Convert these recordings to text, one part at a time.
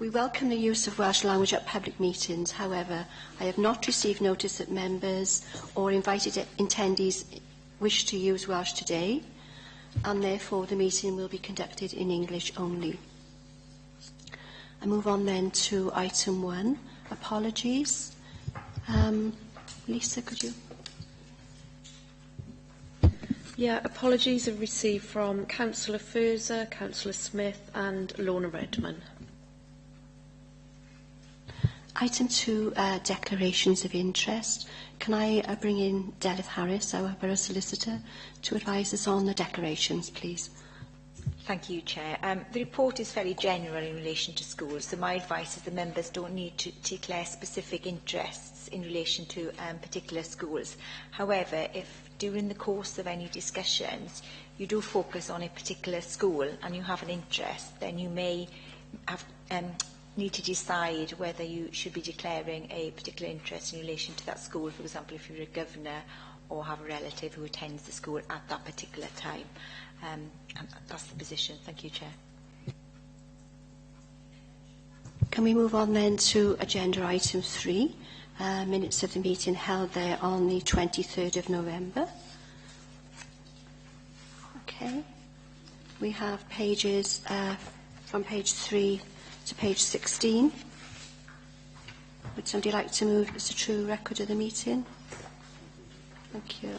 We welcome the use of Welsh language at public meetings. However, I have not received notice that members or invited attendees wish to use Welsh today, and therefore the meeting will be conducted in English only. I move on then to item 1, apologies. Lisa, could you? Yeah, apologies are received from Councillor Furzer, Councillor Smith and Lorna Redman. Item 2, declarations of interest. Can I bring in Delith Harris, our Borough Solicitor, to advise us on the declarations, please? Thank you, Chair. The report is very general in relation to schools, so my advice is the members don't need to declare specific interests in relation to particular schools. However, if during the course of any discussions you do focus on a particular school and you have an interest, then you may have need to decide whether you should be declaring a particular interest in relation to that school. For example, if you're a governor or have a relative who attends the school at that particular time. And that's the position. Thank you, Chair. Can we move on then to agenda item 3, minutes of the meeting held there on the 23rd of November. Okay. We have pages from page 3 to page 16. Would somebody like to move as a true record of the meeting? Thank you.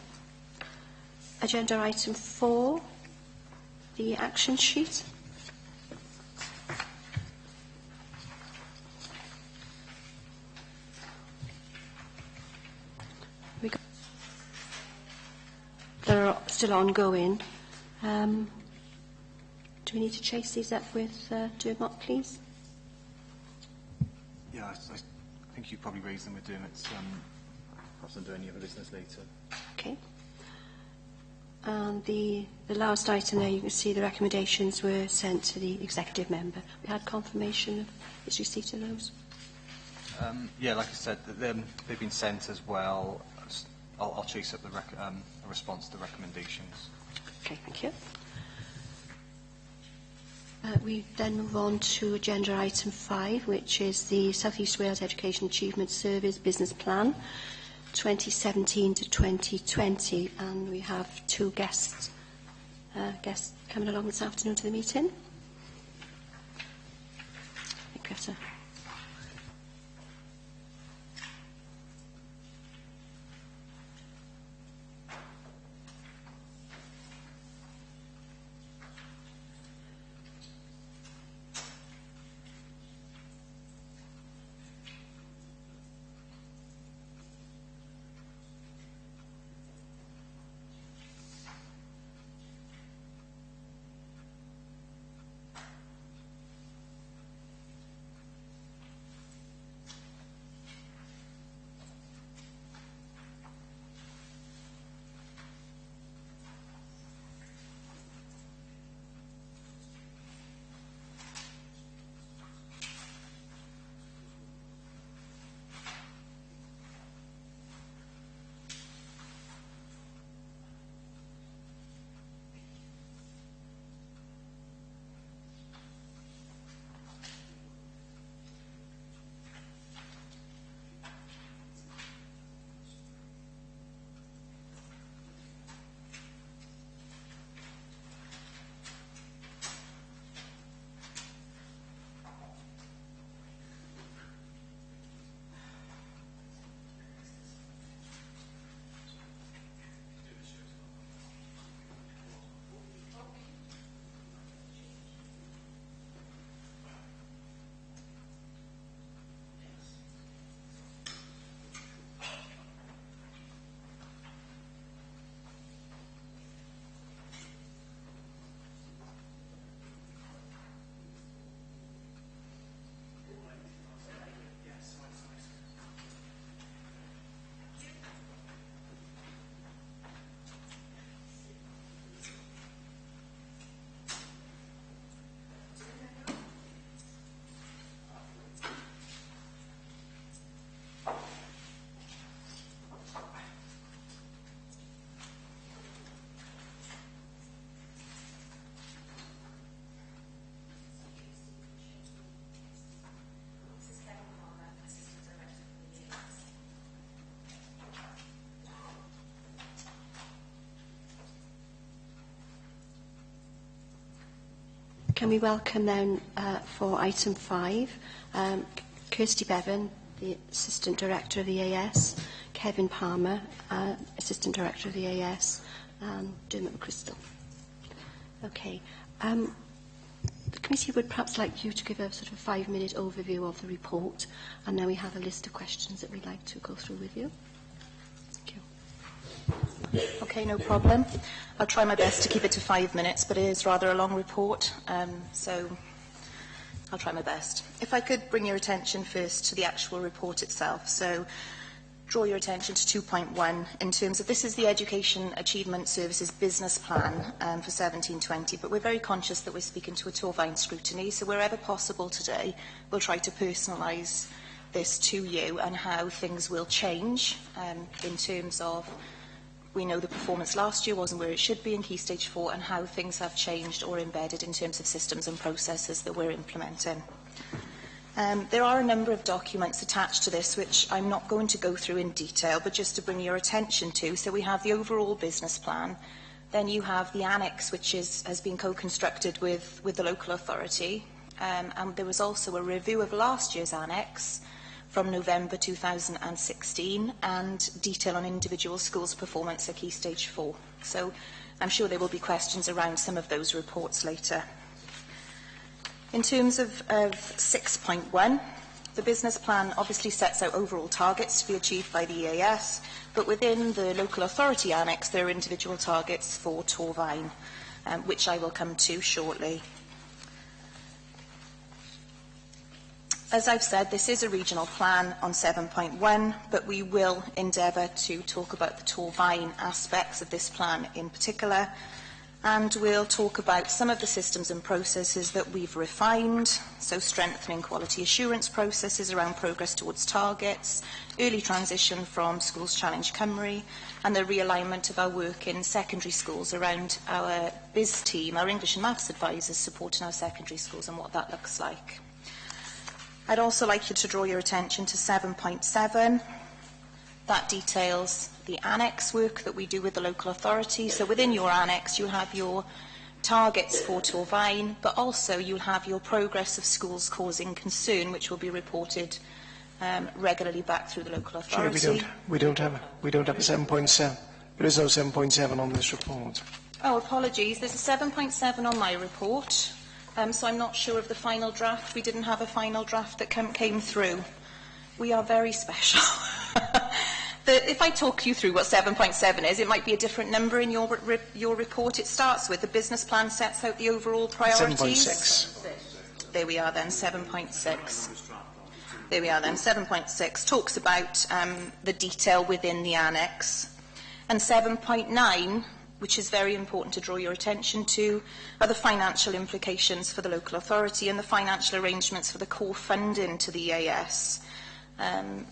Agenda item 4, the action sheet. They're still ongoing. Do we need to chase these up with Dermot, please? Yeah, I think you probably raised them with Dermot. Perhaps under any other business later. Okay. And the last item there, you can see the recommendations were sent to the executive member. We had confirmation of his receipt of those. Yeah, like I said, they've been sent as well. I'll chase up a response to the recommendations. Okay, thank you. We then move on to agenda item 5, which is the South East Wales Education Achievement Service Business Plan 2017 to 2020, and we have 2 guests coming along this afternoon to the meeting. Thank you, sir. Can we welcome then for item 5, Kirsty Bevan, the Assistant Director of the AS, Kevin Palmer, Assistant Director of the AS, and Dermot McChrystal. Okay. The committee would perhaps like you to give a sort of 5-minute overview of the report, and then we have a list of questions that we'd like to go through with you. Thank you. Okay, no problem. I'll try my best to keep it to 5 minutes, but it is rather a long report, so I'll try my best. If I could bring your attention first to the actual report itself. So draw your attention to 2.1 in terms of this is the Education Achievement Services business plan for 17-20, but we're very conscious that we're speaking to a Torfaen scrutiny, so wherever possible today, we'll try to personalise this to you and how things will change in terms of, we know the performance last year wasn't where it should be in Key Stage 4 and how things have changed or embedded in terms of systems and processes that we're implementing. There are a number of documents attached to this which I'm not going to go through in detail, but just to bring your attention to. So we have the overall business plan, then you have the annex which has been co-constructed with the local authority, and there was also a review of last year's annex from November 2016 and detail on individual schools' performance at Key Stage 4. So I'm sure there will be questions around some of those reports later. In terms of 6.1, the business plan obviously sets out overall targets to be achieved by the EAS, but within the local authority annex there are individual targets for Torfaen, which I will come to shortly. As I've said, this is a regional plan on 7.1, but we will endeavour to talk about the Torfaen aspects of this plan in particular, and we'll talk about some of the systems and processes that we've refined, so strengthening quality assurance processes around progress towards targets, early transition from Schools Challenge Cymru, and the realignment of our work in secondary schools around our BIS team, our English and Maths advisors supporting our secondary schools and what that looks like. I'd also like you to draw your attention to 7.7. That details the annex work that we do with the local authority. So within your annex, you have your targets for Torfaen, but also you'll have your progress of schools causing concern, which will be reported regularly back through the local authority. Chair, we don't have a 7.7. There is no 7.7 on this report. Oh, apologies. There's a 7.7 on my report. So I'm not sure of the final draft. We didn't have a final draft that came through. We are very special. If I talk you through what 7.7 is, it might be a different number in your report. It starts with the business plan sets out the overall priorities. 7.6. There we are then, 7.6. There we are then, 7.6 talks about the detail within the annex. And 7.9, which is very important to draw your attention to, are the financial implications for the local authority and the financial arrangements for the core funding to the EAS,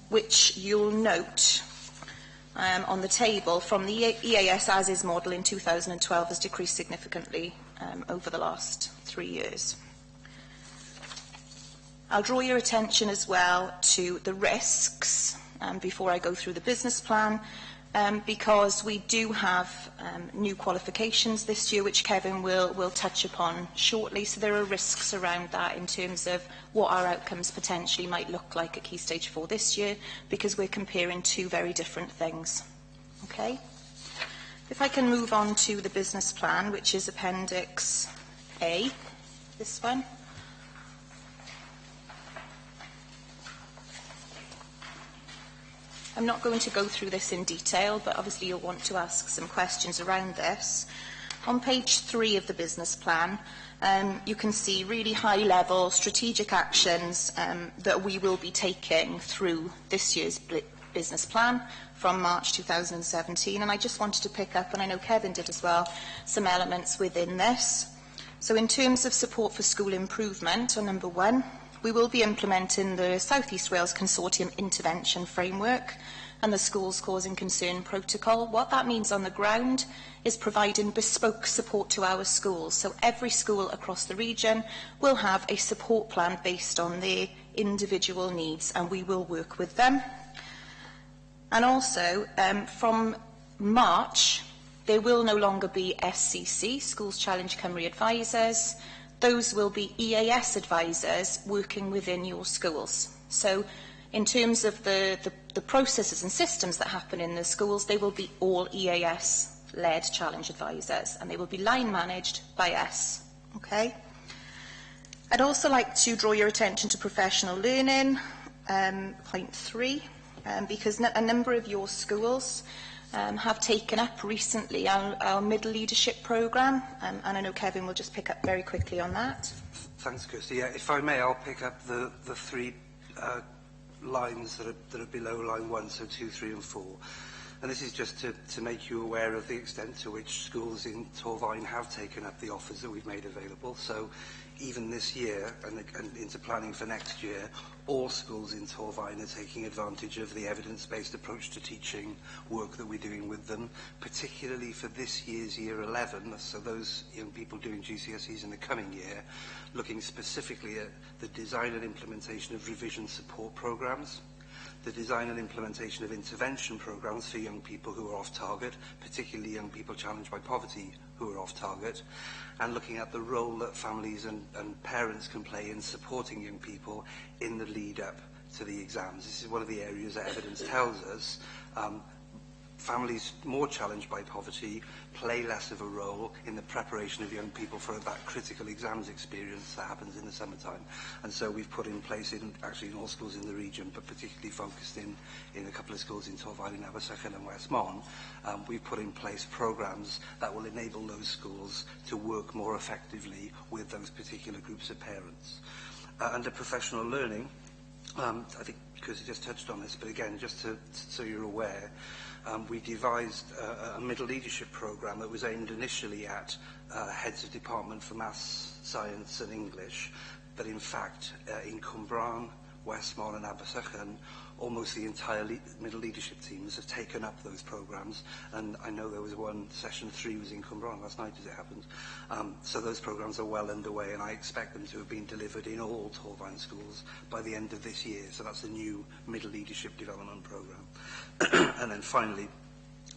which you'll note on the table from the EAS as-is model in 2012 has decreased significantly over the last 3 years. I'll draw your attention as well to the risks before I go through the business plan, because we do have new qualifications this year, which Kevin will touch upon shortly. So there are risks around that in terms of what our outcomes potentially might look like at Key Stage 4 this year, because we're comparing two very different things. Okay? If I can move on to the business plan, which is Appendix A, this one. I'm not going to go through this in detail, but obviously you'll want to ask some questions around this. On page 3 of the business plan, you can see really high-level strategic actions that we will be taking through this year's business plan from March 2017. And I just wanted to pick up, and I know Kevin did as well, some elements within this. So in terms of support for school improvement, on number 1, we will be implementing the South East Wales Consortium Intervention Framework and the Schools Causing Concern Protocol. What that means on the ground is providing bespoke support to our schools. So every school across the region will have a support plan based on their individual needs, and we will work with them. And also, from March, there will no longer be SCC, Schools Challenge Cymru Advisors. those will be EAS advisors working within your schools. So in terms of the processes and systems that happen in the schools, they will be all EAS-led challenge advisors, and they will be line managed by us. Okay? I'd also like to draw your attention to professional learning, point 3, because a number of your schools have taken up recently our middle leadership programme, and I know Kevin will just pick up very quickly on that. Thanks, Kirsty. Yeah, if I may, I'll pick up the 3 lines that are below line 1, so 2, 3 and 4. And this is just to make you aware of the extent to which schools in Torfaen have taken up the offers that we've made available. So even this year and into planning for next year, all schools in Torfaen are taking advantage of the evidence-based approach to teaching work that we're doing with them, particularly for this year's year 11, so those young people doing GCSEs in the coming year, looking specifically at the design and implementation of revision support programmes, the design and implementation of intervention programmes for young people who are off target, particularly young people challenged by poverty who are off target, and looking at the role that families and parents can play in supporting young people in the lead up to the exams. This is one of the areas that evidence tells us families more challenged by poverty play less of a role in the preparation of young people for that critical exams experience that happens in the summertime. And so we've put in place, actually in all schools in the region, but particularly focused in a couple of schools in Torfaen, in Abersychan and Westmont, we've put in place programmes that will enable those schools to work more effectively with those particular groups of parents. Under professional learning, I think Kirsty just touched on this, but again, just so you're aware, we devised a middle leadership programme that was aimed initially at heads of department for maths, science and English, but in fact in Cwmbran, Westmont and Abersychan, almost the entire middle leadership teams have taken up those programmes, and I know there was one, session 3 was in Cwmbran last night as it happened. So those programmes are well underway, and I expect them to have been delivered in all Torfaen schools by the end of this year. So that's a new middle leadership development programme. And then finally,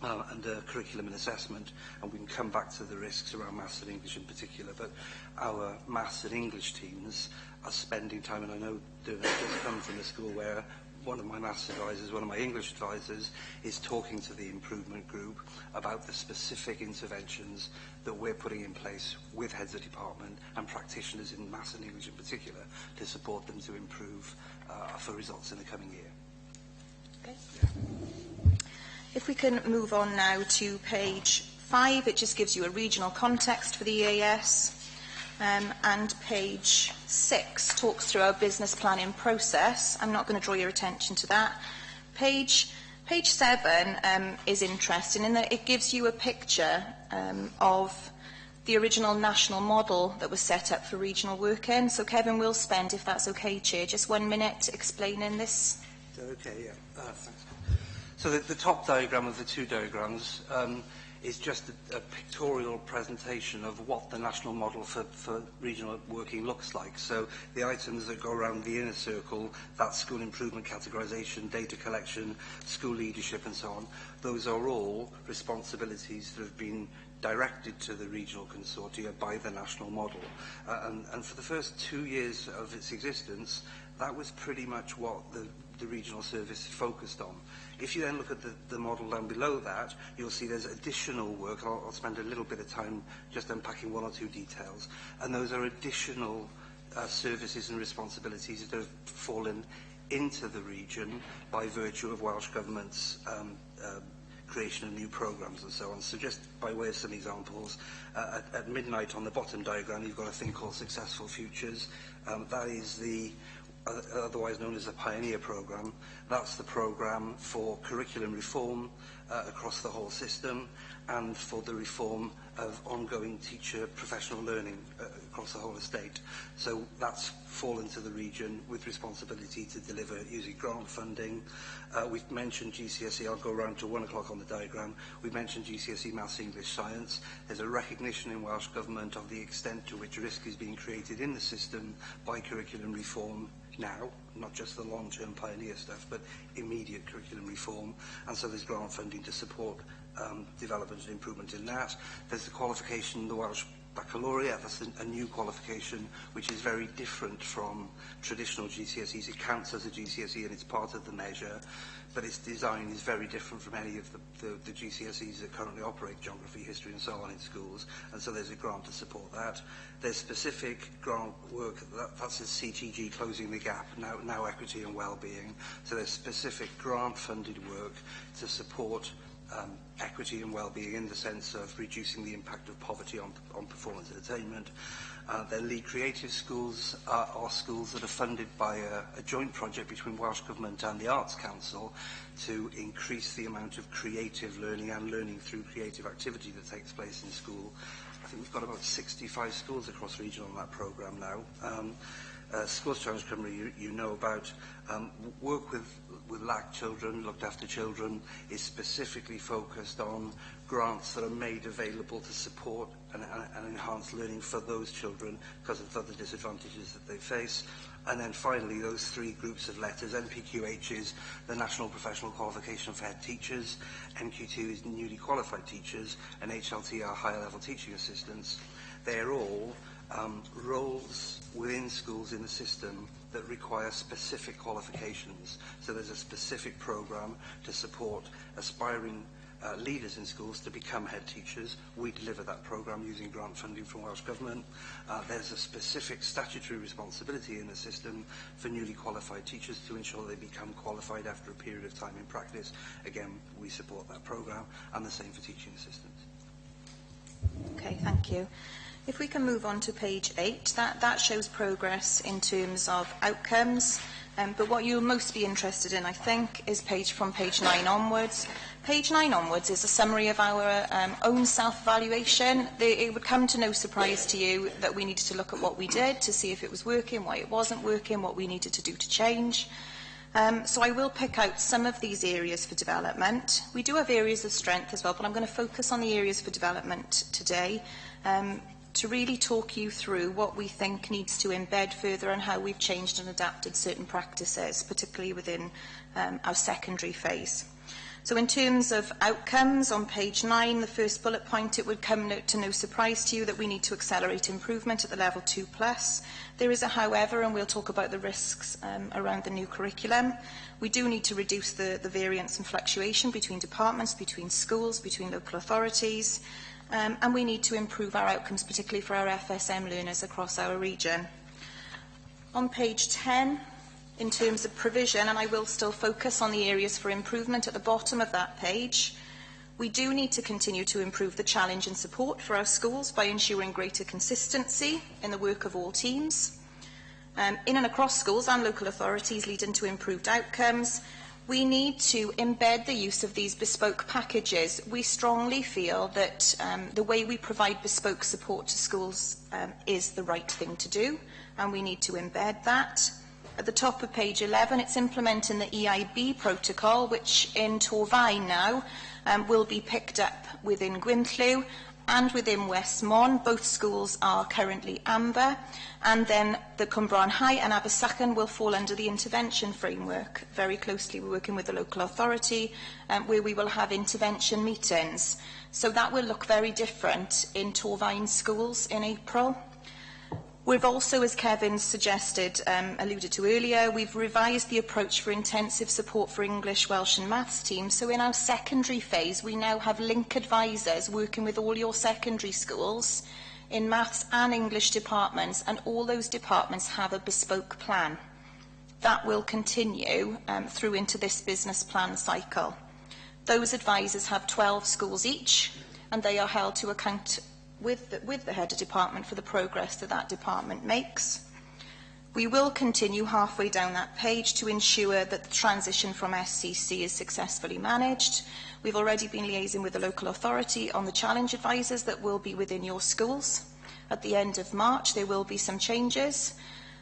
under curriculum and assessment, and we can come back to the risks around maths and English in particular, but our maths and English teams are spending time, and I know Dermot just come from a school where one of my maths advisors, one of my English advisors, is talking to the improvement group about the specific interventions that we're putting in place with heads of department and practitioners in maths and English in particular to support them to improve for results in the coming year. Okay. If we can move on now to page 5, it just gives you a regional context for the EAS. And page 6 talks through our business planning process. I'm not going to draw your attention to that. Page 7 is interesting in that it gives you a picture of the original national model that was set up for regional working. So Kevin will spend, if that's okay, Chair, just 1 minute explaining this. Okay, yeah. Thanks. So the top diagram of the 2 diagrams is just a pictorial presentation of what the national model for regional working looks like. So the items that go around the inner circle, that's school improvement categorisation, data collection, school leadership and so on, those are all responsibilities that have been directed to the regional consortia by the national model. And for the first 2 years of its existence, that was pretty much what the regional service focused on. If you then look at the model down below that, you'll see there's additional work. I'll spend a little bit of time just unpacking 1 or 2 details. And those are additional services and responsibilities that have fallen into the region by virtue of Welsh Government's creation of new programmes and so on. So just by way of some examples, at midnight on the bottom diagram, you've got a thing called Successful Futures. That is the otherwise known as the Pioneer Programme. That's the programme for curriculum reform across the whole system and for the reform of ongoing teacher professional learning across the whole estate. So that's fallen to the region with responsibility to deliver using grant funding. We've mentioned GCSE, I'll go around to 1 o'clock on the diagram. We've mentioned GCSE Maths, English, Science. There's a recognition in Welsh Government of the extent to which risk is being created in the system by curriculum reform now, not just the long-term pioneer stuff, but immediate curriculum reform. And so there's grant funding to support development and improvement in that. There's the qualification the Welsh baccalaureate. That's a new qualification which is very different from traditional GCSEs. It counts as a GCSE and it's part of the measure, but its design is very different from any of the GCSEs that currently operate geography, history and so on in schools, and so there's a grant to support that. There's specific grant work, that's a CTG, Closing the Gap, now Equity and Wellbeing, so there's specific grant-funded work to support equity and well-being in the sense of reducing the impact of poverty on performance and attainment. Then Lead Creative Schools are schools that are funded by a joint project between Welsh Government and the Arts Council to increase the amount of creative learning and learning through creative activity that takes place in school. I think we've got about 65 schools across region on that programme now. Schools Challenge Cymru, you know about, work with LAC children, looked after children, is specifically focused on grants that are made available to support and enhance learning for those children because of other disadvantages that they face. And then finally, those three groups of letters, NPQH is the National Professional Qualification for Head Teachers, NQ2 is newly qualified teachers, and HLT are higher level teaching assistants. They're all roles within schools in the system that require specific qualifications. So there's a specific programme to support aspiring leaders in schools to become head teachers. We deliver that programme using grant funding from Welsh Government. There's a specific statutory responsibility in the system for newly qualified teachers to ensure they become qualified after a period of time in practice. Again, we support that programme, and the same for teaching assistants. Okay, thank you. If we can move on to page 8, that shows progress in terms of outcomes, but what you'll most be interested in, I think, is from page 9 onwards. Page 9 onwards is a summary of our own self-evaluation. It would come to no surprise to you that we needed to look at what we did to see if it was working, why it wasn't working, what we needed to do to change. So I will pick out some of these areas for development. We do have areas of strength as well, but I'm going to focus on the areas for development today. To really talk you through what we think needs to embed further and how we've changed and adapted certain practices, particularly within our secondary phase. So in terms of outcomes, on page 9, the first bullet point, it would come to no surprise to you that we need to accelerate improvement at the level 2+. There is a however, and we'll talk about the risks around the new curriculum. We do need to reduce the variance and fluctuation between departments, between schools, between local authorities. And we need to improve our outcomes, particularly for our FSM learners across our region. On page 10, in terms of provision, and I will still focus on the areas for improvement at the bottom of that page, we do need to continue to improve the challenge and support for our schools by ensuring greater consistency in the work of all teams. In and across schools and local authorities leading to improved outcomes. We need to embed the use of these bespoke packages. We strongly feel that the way we provide bespoke support to schools is the right thing to do, and we need to embed that. At the top of page 11, it's implementing the EIB protocol, which in Torfaen now will be picked up within Gwynllw and within Westmont. Both schools are currently amber, and then the Cwmbran High and Abersachen will fall under the intervention framework. Very closely we're working with the local authority where we will have intervention meetings. So that will look very different in Torfaen schools in April. We've also, as Kevin suggested, alluded to earlier, we've revised the approach for intensive support for English, Welsh and Maths teams. So in our secondary phase, we now have link advisors working with all your secondary schools in Maths and English departments, and all those departments have a bespoke plan. That will continue through into this business plan cycle. Those advisors have 12 schools each, and they are held to account with the head of department for the progress that department makes. We will continue halfway down that page to ensure that the transition from SCC is successfully managed. We've already been liaising with the local authority on the challenge advisors that will be within your schools. At the end of March, there will be some changes,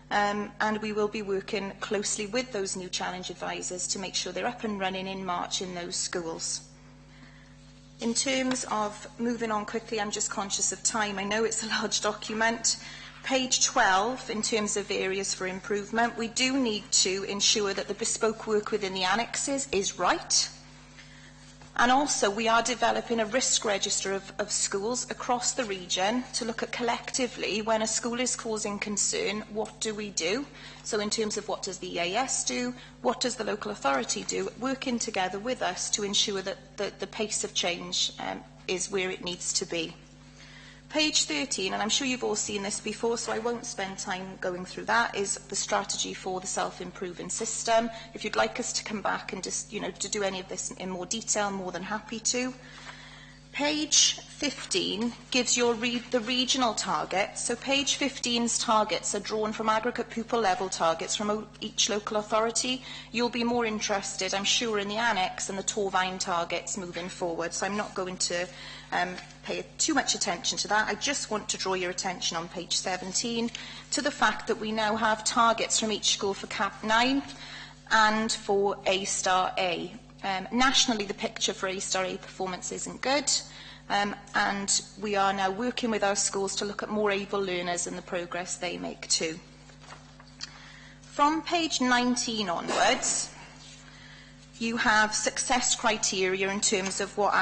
and we will be working closely with those new challenge advisors to make sure they're up and running in March in those schools. In terms of moving on quickly, I'm just conscious of time. I know it's a large document. Page 12, in terms of areas for improvement, we do need to ensure that the bespoke work within the annexes is right. And also, we are developing a risk register of schools across the region to look at collectively, when a school is causing concern, what do we do? So in terms of what does the EAS do, what does the local authority do, working together with us to ensure that the pace of change is where it needs to be. Page 13, and I'm sure you've all seen this before, so I won't spend time going through that, is the strategy for the self-improving system. If you'd like us to come back and just, to do any of this in more detail, I'm more than happy to. Page 15 gives you the regional targets. So page 15's targets are drawn from aggregate pupil level targets from each local authority. You'll be more interested, I'm sure, in the annex and the Torfaen targets moving forward, so I'm not going to pay too much attention to that. I just want to draw your attention on page 17 to the fact that we now have targets from each school for CAP 9 and for A-star A. Nationally, the picture for A-star A performance isn't good, and we are now working with our schools to look at more able learners and the progress they make too. From page 19 onwards, you have success criteria in terms of what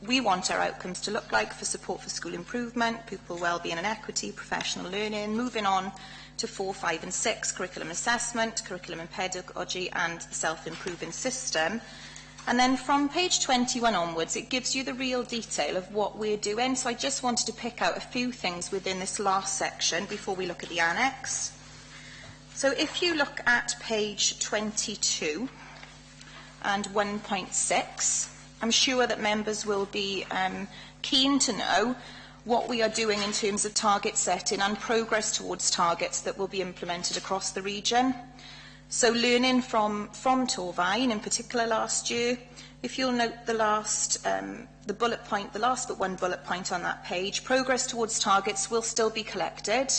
we want our outcomes to look like for support for school improvement, pupil wellbeing and equity, professional learning. Moving on to 4, 5 and 6, curriculum assessment, curriculum and pedagogy, and the self-improving system. And then from page 21 onwards, it gives you the real detail of what we're doing. So I just wanted to pick out a few things within this last section before we look at the annex. So if you look at page 22, and 1.6. I'm sure that members will be keen to know what we are doing in terms of target setting and progress towards targets that will be implemented across the region. So learning from Torfaen, in particular last year, if you'll note the last but one bullet point on that page, progress towards targets will still be collected.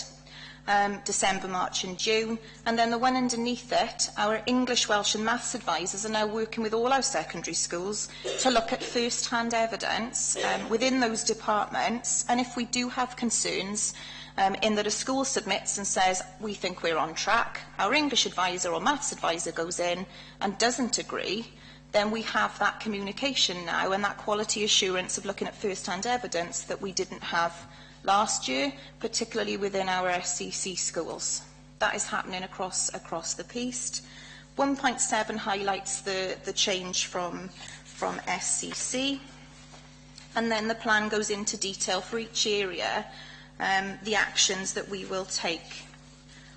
December, March and June, and then the one underneath it, our English, Welsh and Maths advisors are now working with all our secondary schools to look at first-hand evidence within those departments, and if we do have concerns in that a school submits and says, we think we're on track, our English advisor or Maths advisor goes in and doesn't agree, then we have that communication now and that quality assurance of looking at first-hand evidence that we didn't have last year, particularly within our SCC schools. That is happening across the piece. 1.7 highlights the change from SCC, and then the plan goes into detail for each area, the actions that we will take.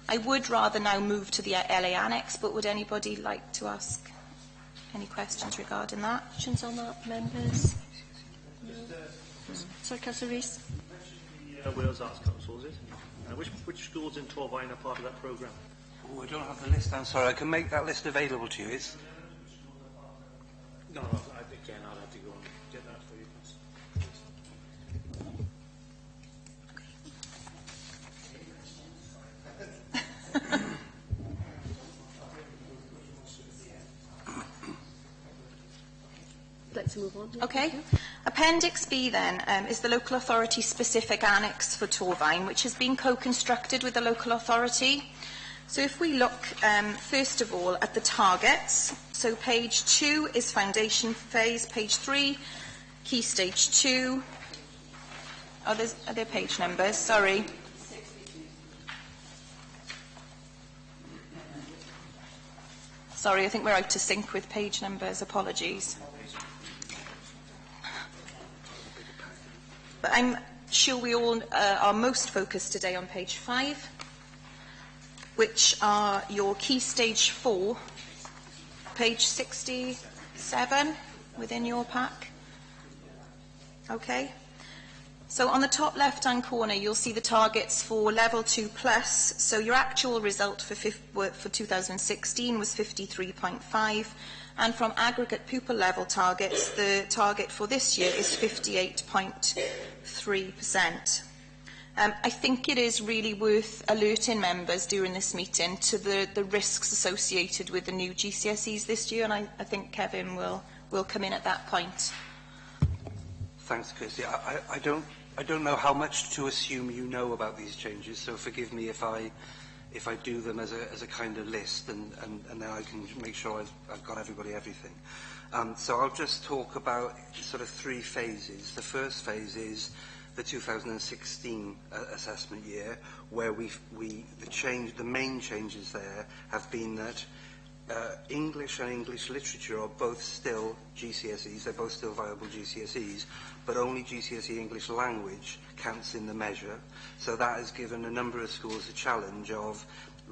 I would rather now move to the LA Annex, but would anybody like to ask any questions regarding that? Questions on that, members? No. Sorry, Councillor Rees. Wales Arts Council, is it? Which schools in Torfaen are part of that programme? Oh, I don't have the list. I'm sorry. I can make that list available to you. No, I think I'll have to go and get that for you. Like to move on? Okay. Appendix B then is the local authority specific annex for Torfaen, which has been co-constructed with the local authority. So if we look first of all at the targets, so page 2 is foundation phase, page 3, key stage 2. Are there page numbers? Sorry. Sorry, I think we're out of sync with page numbers. Apologies. But I'm sure we all are most focused today on page 5, which are your key stage 4, page 67 within your pack. Okay. So on the top left-hand corner, you'll see the targets for level 2 plus. So your actual result for 2016 was 53.5. And from aggregate pupil level targets, the target for this year is 58.3%. I think it is really worth alerting members during this meeting to the risks associated with the new GCSEs this year, and I think Kevin will come in at that point. Thanks, Kirsty. I don't know how much to assume you know about these changes, so forgive me if I if I do them as a kind of list, and then I can make sure I've got everything. So I'll just talk about sort of three phases. The first phase is the 2016 assessment year, where the main changes there have been that English and English literature are both still GCSEs, they're both still viable GCSEs, but only GCSE English language counts in the measure. So that has given a number of schools a challenge of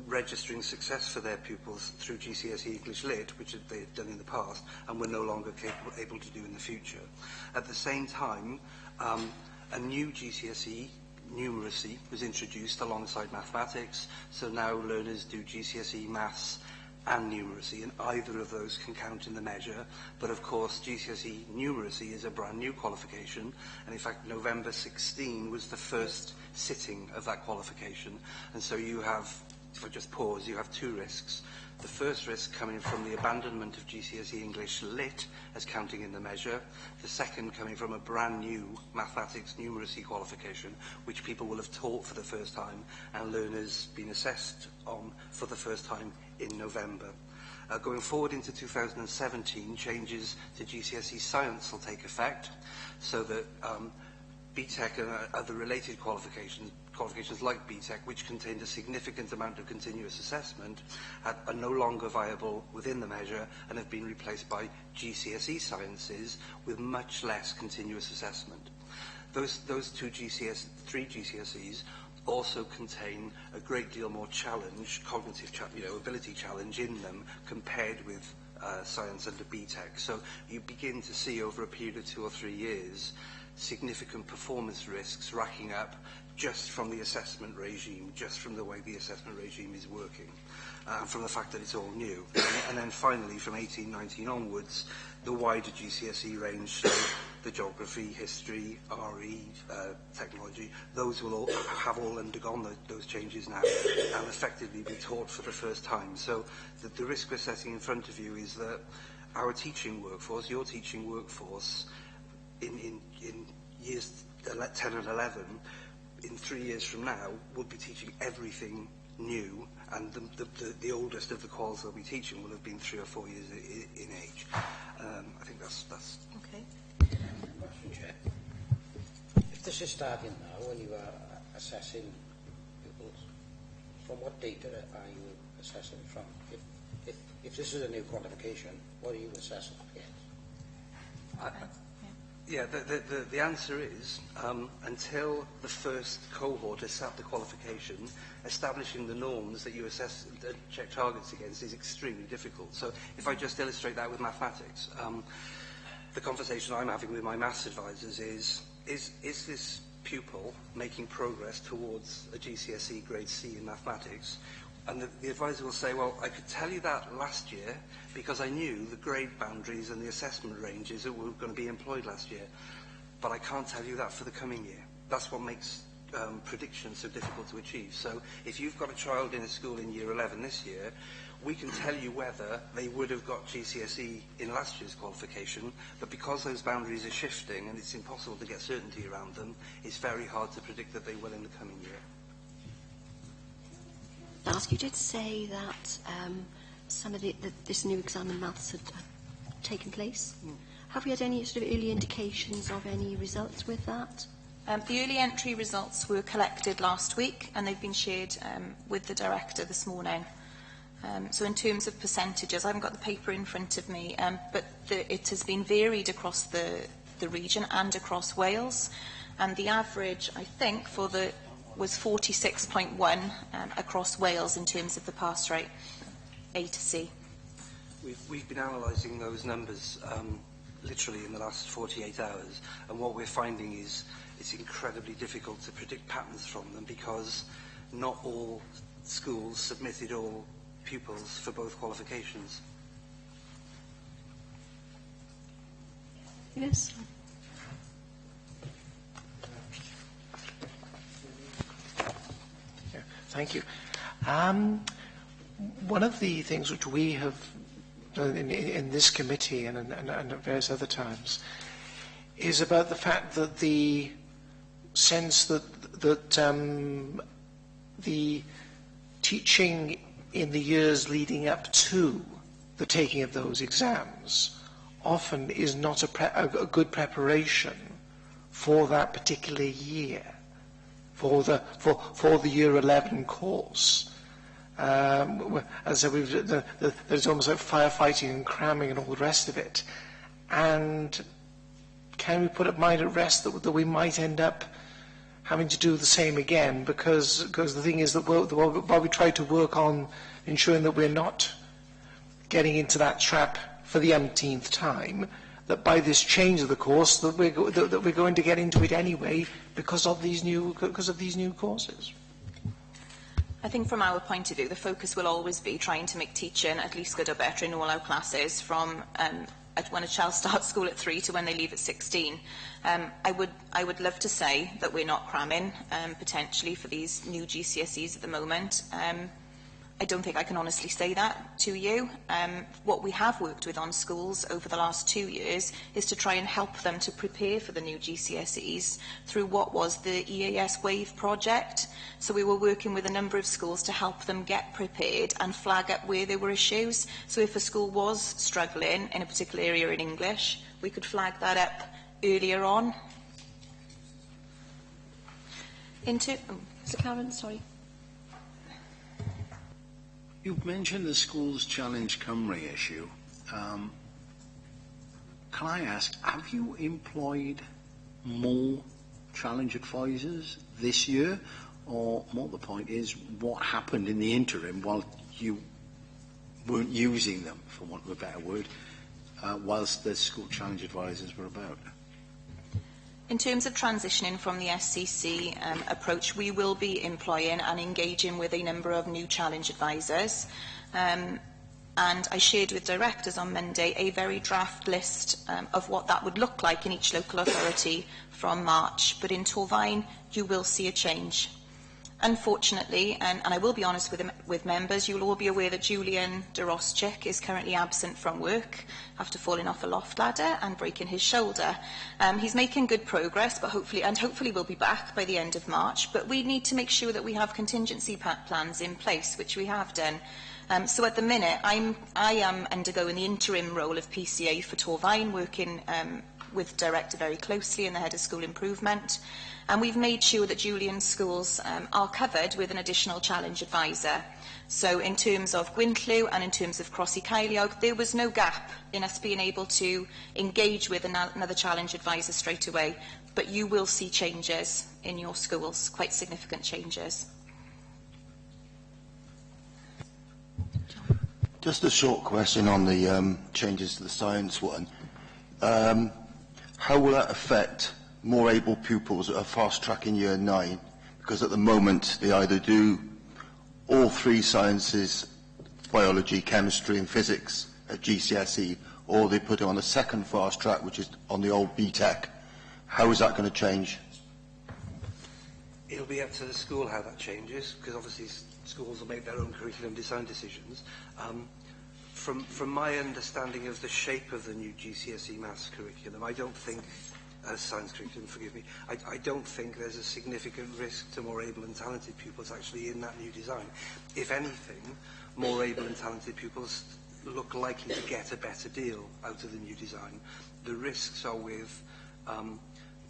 registering success for their pupils through GCSE English Lit, which they've done in the past, and we're no longer able to do in the future. At the same time, a new GCSE, numeracy, was introduced alongside mathematics, so now learners do GCSE maths and numeracy, and either of those can count in the measure. But of course, GCSE numeracy is a brand new qualification, and in fact November 16 was the first sitting of that qualification. And so you have, if I just pause, you have two risks. The first risk coming from the abandonment of GCSE English Lit as counting in the measure. The second coming from a brand new mathematics numeracy qualification, which people will have taught for the first time and learners been assessed on for the first time in November. Going forward into 2017, changes to GCSE Science will take effect, so that BTEC and other related qualifications like BTEC, which contained a significant amount of continuous assessment, are no longer viable within the measure and have been replaced by GCSE Sciences with much less continuous assessment. Those three GCSEs also contain a great deal more challenge, cognitive ability challenge in them compared with science under BTEC. So you begin to see over a period of 2 or 3 years significant performance risks racking up just from the assessment regime, just from the way the assessment regime is working, from the fact that it's all new. And then finally, from 18-19 onwards, the wider GCSE range, so the geography, history, RE, technology, those will all have undergone those changes now and effectively be taught for the first time. So the risk we're setting in front of you is that our teaching workforce, your teaching workforce, in years 10 and 11, in 3 years from now, will be teaching everything new, and the oldest of the quals they'll be teaching will have been 3 or 4 years in age. I think that's Okay. Question, Chair. If this is starting now, when you are assessing pupils, from what data are you assessing from? If this is a new qualification, what are you assessing against? Yeah, the answer is, until the first cohort has sat the qualification, establishing the norms that you assess, that check targets against, is extremely difficult. So if I just illustrate that with mathematics, the conversation I'm having with my maths advisors is this pupil making progress towards a GCSE grade C in mathematics? And the advisor will say, well, I could tell you that last year because I knew the grade boundaries and the assessment ranges that were going to be employed last year. But I can't tell you that for the coming year. That's what makes predictions so difficult to achieve. So if you've got a child in a school in year 11 this year, we can tell you whether they would have got GCSE in last year's qualification, but because those boundaries are shifting and it's impossible to get certainty around them, it's very hard to predict that they will in the coming year. Ask, you did say that some of this new exam in maths had taken place. Have we had any sort of early indications of any results with that? The early entry results were collected last week and they've been shared with the director this morning. So in terms of percentages, I haven't got the paper in front of me, but it has been varied across the region and across Wales. And the average, I think, was 46.1 across Wales in terms of the pass rate, A to C. We've been analysing those numbers literally in the last 48 hours, and what we're finding is it's incredibly difficult to predict patterns from them because not all schools submitted all pupils for both qualifications. Yes. Thank you. One of the things which we have done in this committee and at various other times is about the fact that the sense that the teaching in the years leading up to the taking of those exams often is not a good preparation for that particular year, for the year 11 course. As I said, there's almost like firefighting and cramming and all the rest of it. And can we put our mind at rest that we might end up having to do the same again? Because the thing is that while we try to work on ensuring that we're not getting into that trap for the umpteenth time, that by this change of the course that we're going to get into it anyway because of these new courses. I think from our point of view, the focus will always be trying to make teaching at least good or better in all our classes, from when a child starts school at 3 to when they leave at 16. I would love to say that we're not cramming potentially for these new GCSEs at the moment. I don't think I can honestly say that to you. What we have worked with on schools over the last 2 years is to try and help them to prepare for the new GCSEs through what was the EAS WAVE project. So we were working with a number of schools to help them get prepared and flag up where there were issues. So if a school was struggling in a particular area in English, we could flag that up earlier on. Mr. Karen, sorry. You've mentioned the Schools Challenge Cymru issue. Can I ask, have you employed more challenge advisors this year? Or more the point is, what happened in the interim while you weren't using them, for want of a better word, whilst the school challenge advisors were about? In terms of transitioning from the SCC approach, we will be employing and engaging with a number of new challenge advisors. And I shared with directors on Monday a very draft list of what that would look like in each local authority from March. But in Torfaen, you will see a change. Unfortunately, and I will be honest with members, you will all be aware that Julian de Roschik is currently absent from work after falling off a loft ladder and breaking his shoulder. He's making good progress, but hopefully will be back by the end of March. But we need to make sure that we have contingency plans in place, which we have done. So at the minute, I am undergoing the interim role of PCA for Torfaen, working with the director very closely and the head of school improvement. And we've made sure that Julian's schools are covered with an additional challenge advisor. So in terms of Gwynllw and in terms of Crossy Ceiliog, there was no gap in us being able to engage with another challenge advisor straight away. But you will see changes in your schools, quite significant changes. Just a short question on the changes to the science one. How will that affect more able pupils that are fast track in year 9? Because at the moment they either do all 3 sciences, biology, chemistry and physics at GCSE, or they put it on a second fast track, which is on the old BTEC. How is that going to change? It'll be up to the school how that changes, because obviously schools will make their own curriculum design decisions. From my understanding of the shape of the new GCSE maths curriculum, I don't think science curriculum, forgive me, I don't think there's a significant risk to more able and talented pupils actually in that new design. If anything, more able and talented pupils look likely to get a better deal out of the new design. The risks are with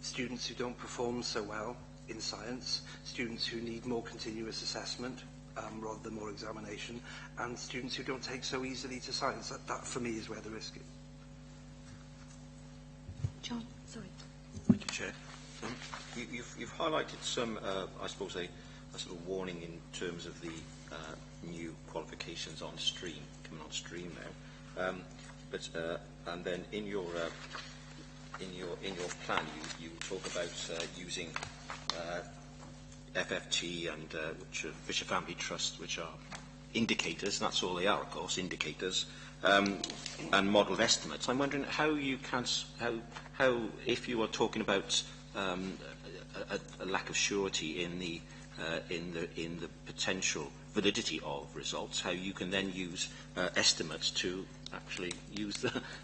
students who don't perform so well in science, students who need more continuous assessment rather than more examination, and students who don't take so easily to science. That for me is where the risk is. John, sorry. Thank you, Chair. You've highlighted some, I suppose, a sort of warning in terms of the new qualifications on stream, coming on stream now. And then in your plan, you talk about using FFT and Bishop Family Trust, which are indicators. That's all they are, of course, indicators. And modelled estimates. I'm wondering how you can, how if you are talking about a lack of surety in the potential validity of results, how you can then use estimates to actually use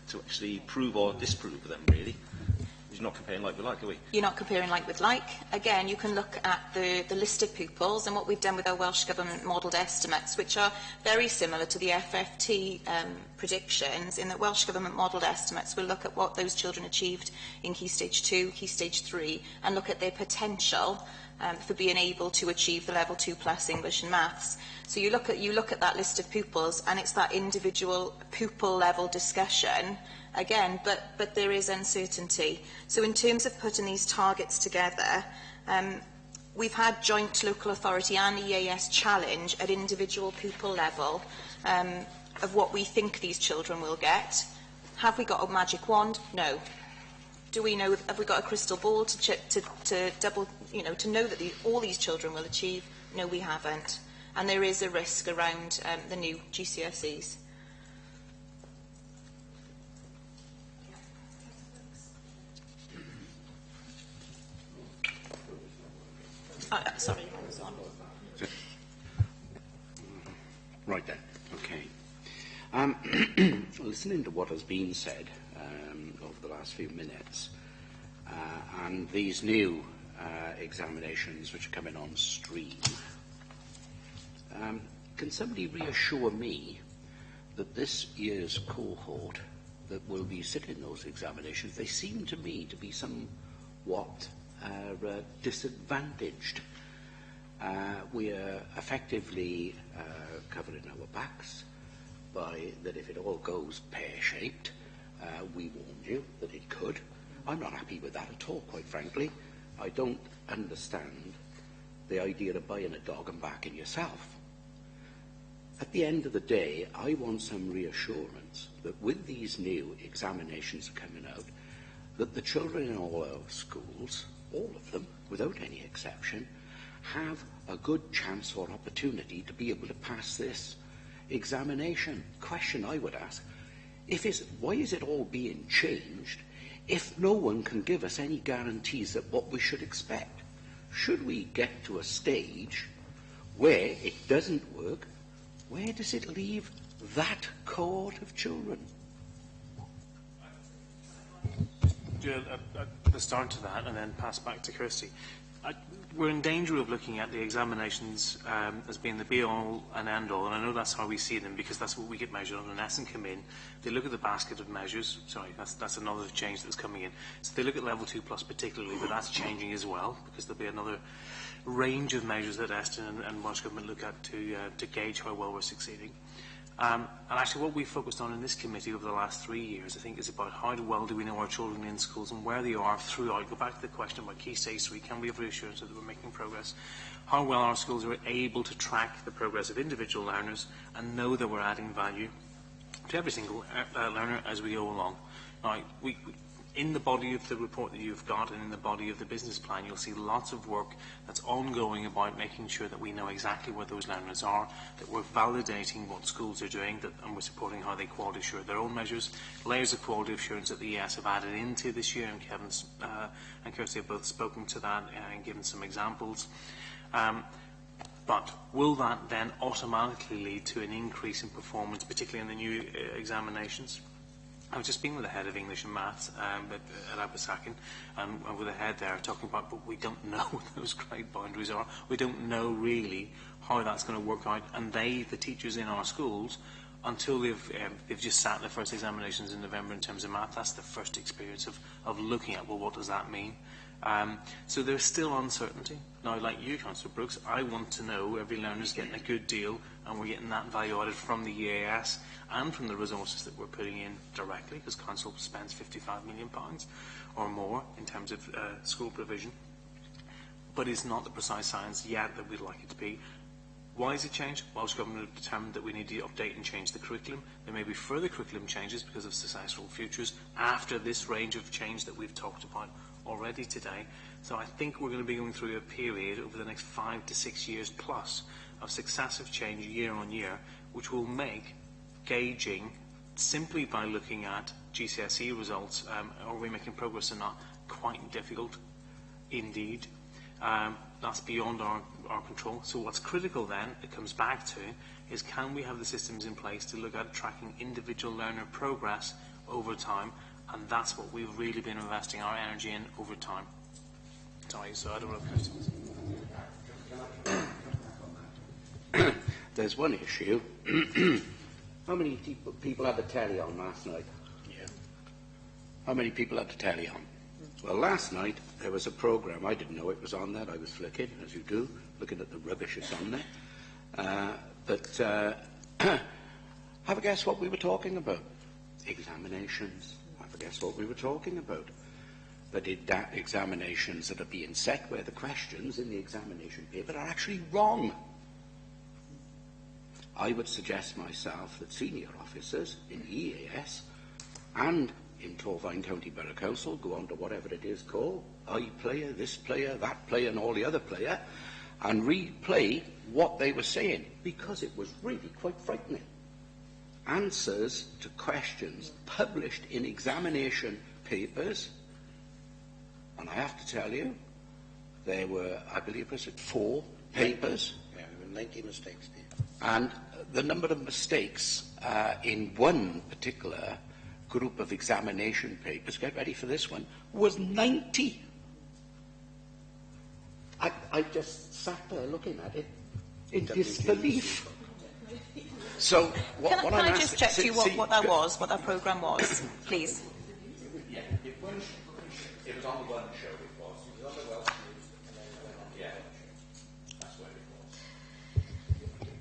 to actually prove or disprove them, really. You're not comparing like with like, are we? You're not comparing like with like. Again, you can look at the list of pupils and what we've done with our Welsh Government modelled estimates, which are very similar to the FFT predictions, in that Welsh Government modelled estimates will look at what those children achieved in Key Stage 2, Key Stage 3, and look at their potential for being able to achieve the Level 2 plus English and Maths. So you look at that list of pupils, and it's that individual pupil level discussion again, but there is uncertainty. So in terms of putting these targets together, we've had joint local authority and EAS challenge at individual pupil level of what we think these children will get. Have we got a magic wand? No. Do we know? Have we got a crystal ball to double, to know that all these children will achieve? No, we haven't. And there is a risk around the new GCSEs. Sorry, I was on. Right then, okay. Listening to what has been said over the last few minutes, and these new examinations which are coming on stream, can somebody reassure me that this year's cohort that will be sitting those examinations, they seem to me to be somewhat disadvantaged. We are effectively covering our backs by that if it all goes pear-shaped, we warned you that it could. I'm not happy with that at all, quite frankly. I don't understand the idea of buying a dog and backing yourself. At the end of the day, I want some reassurance that with these new examinations coming out, that the children in all our schools, all of them, without any exception, have a good chance or opportunity to be able to pass this examination. Question I would ask, why is it all being changed if no one can give us any guarantees of what we should expect? Should we get to a stage where it doesn't work, where does it leave that cohort of children? The start to that and then pass back to Kirsty. We're in danger of looking at the examinations as being the be-all and end-all, and I know that's how we see them because that's what we get measured on. And Essen come in, they look at the basket of measures. Sorry, that's another change that's coming in. So they look at Level 2 Plus particularly, but that's changing as well because there'll be another range of measures that Eston and Welsh Government look at to gauge how well we're succeeding. And actually what we've focused on in this committee over the last 3 years, I think, is about how well do we know our children in schools and where they are throughout. Go back to the question about Key Stage 3, can we have reassurance that we're making progress? How well our schools are able to track the progress of individual learners and know that we're adding value to every single learner as we go along. Now, in the body of the report that you've got and in the body of the business plan, you'll see lots of work that's ongoing about making sure that we know exactly where those learners are, that we're validating what schools are doing, and we're supporting how they quality assure their own measures. Layers of quality assurance that the ES have added into this year, and Kevin and Kirsty have both spoken to that and given some examples. But will that then automatically lead to an increase in performance, particularly in the new examinations? I've just been with the head of English and Maths at Abersakin, and with the head there talking about, but we don't know what those grade boundaries are. We don't know really how that's going to work out. And the teachers in our schools, until they've just sat their first examinations in November in terms of math, that's the first experience of looking at, well, what does that mean? So there's still uncertainty. Now, like you, Councillor Brooks, I want to know every learner's getting a good deal and we're getting that value added from the EAS and from the resources that we're putting in directly, because Council spends £55 million or more in terms of school provision. But it's not the precise science yet that we'd like it to be. Why has it changed? Welsh Government have determined that we need to update and change the curriculum. There may be further curriculum changes because of successful futures after this range of change that we've talked about already today. So I think we're going to be going through a period over the next 5 to 6 years plus of successive change year on year, which will make gauging simply by looking at GCSE results, are we making progress or not, quite difficult indeed. That's beyond our control. So what's critical then, it comes back to, is can we have the systems in place to look at tracking individual learner progress over time and that's what we've really been investing our energy in over time. Sorry, so I don't know if questions. There's one issue. How many people had the telly on last night? Yeah. How many people had the telly on? Well, last night there was a programme. I didn't know it was on there. I was flicking, as you do, looking at the rubbish that's on there. But have a guess what we were talking about? Examinations. Have a guess what we were talking about? The examinations that are being set where the questions in the examination paper are actually wrong. I would suggest myself that senior officers in EAS and in Torfaen County Borough Council go on to whatever it is called, player, this player, that player and all the other player, and replay what they were saying, because it was really quite frightening. Answers to questions published in examination papers, and I have to tell you, there were, I believe, was it 4 papers? Yeah, there were 90 mistakes there. And the number of mistakes in one particular group of examination papers, get ready for this one, was 90. I just sat there looking at it in disbelief. So Can I just check to you what that was, what that programme was, please? Yeah, it was on the one show. It was on the Welsh News, and then yeah, that's where it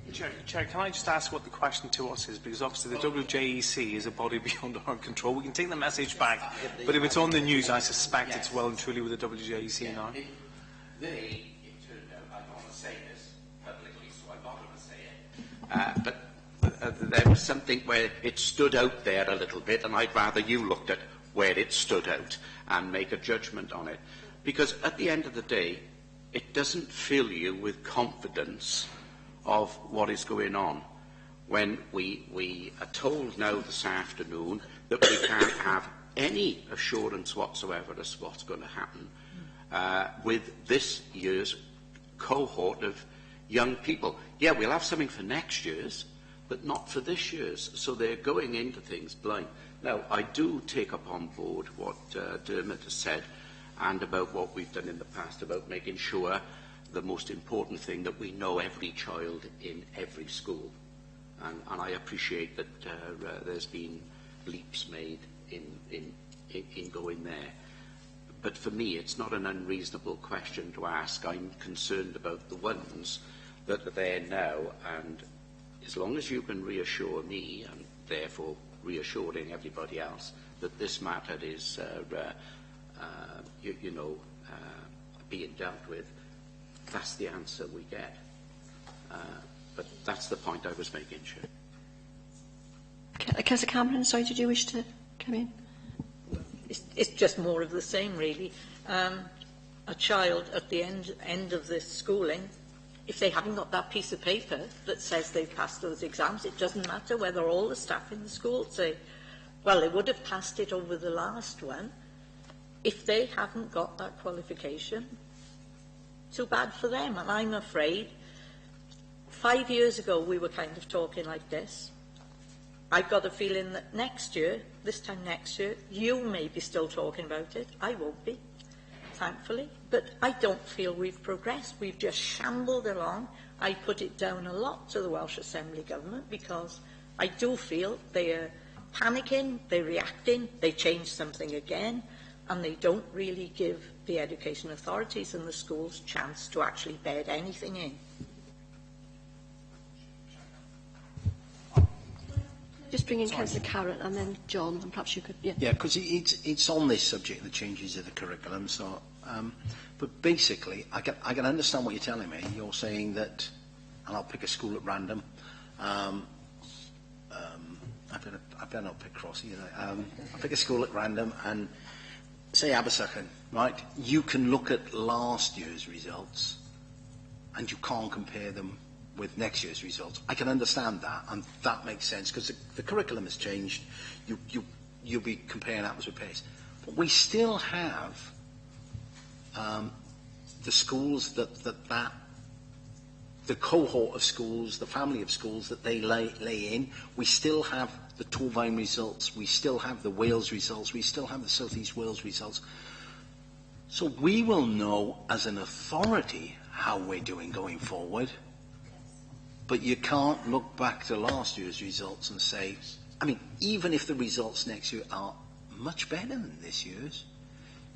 was. Chair, can I just ask what the question to us is? Because obviously the WJEC is a body beyond our control. We can take the message back, but if it's on the news, I suspect it's well and truly with the WJEC now. It turned out, I don't want to say this publicly, so I'm not going to say it, but there was something where it stood out there a little bit, and I'd rather you looked at where it stood out and make a judgment on it. Because at the end of the day, it doesn't fill you with confidence of what is going on when we are told now this afternoon that we can't have any assurance whatsoever as to what's going to happen with this year's cohort of young people. Yeah, we'll have something for next year's, but not for this year's. So they're going into things blind. Now, I do take up on board what Dermot has said, and about what we've done in the past about making sure the most important thing that we know every child in every school. And I appreciate that there's been leaps made in going there. But for me, it's not an unreasonable question to ask. I'm concerned about the ones that are there now, and as long as you can reassure me, and therefore reassuring everybody else, that this matter is, being dealt with, that's the answer we get. But that's the point I was making, Chair. Councillor Cameron, sorry, did you wish to come in? It's just more of the same, really. A child at the end of this schooling, if they haven't got that piece of paper that says they've passed those exams, it doesn't matter whether all the staff in the school say, well, they would have passed it over the last one. If they haven't got that qualification, too bad for them. And I'm afraid 5 years ago we were kind of talking like this. I've got a feeling that next year, this time next year, you may be still talking about it. I won't be, thankfully. But I don't feel we've progressed. We've just shambled along. I put it down a lot to the Welsh Assembly Government because I do feel they are panicking, they're reacting, they change something again, and they don't really give the education authorities and the schools chance to actually bed anything in. Just bring in Councillor Carrott and then John, and perhaps you could... Yeah, because it's on this subject, the changes of the curriculum. So, but basically, I can understand what you're telling me. You're saying that, and I'll pick a school at random. I better not pick Cross either. I'll pick a school at random and say Abersychan, right? You can look at last year's results and you can't compare them with next year's results. I can understand that, and that makes sense because the curriculum has changed. You'll be comparing apples with pears. But we still have the schools that the cohort of schools, the family of schools that they lay in. We still have the Torfaen results, we still have the Wales results, we still have the South East Wales results. So we will know as an authority how we're doing going forward, but you can't look back to last year's results and say, I mean, even if the results next year are much better than this year's,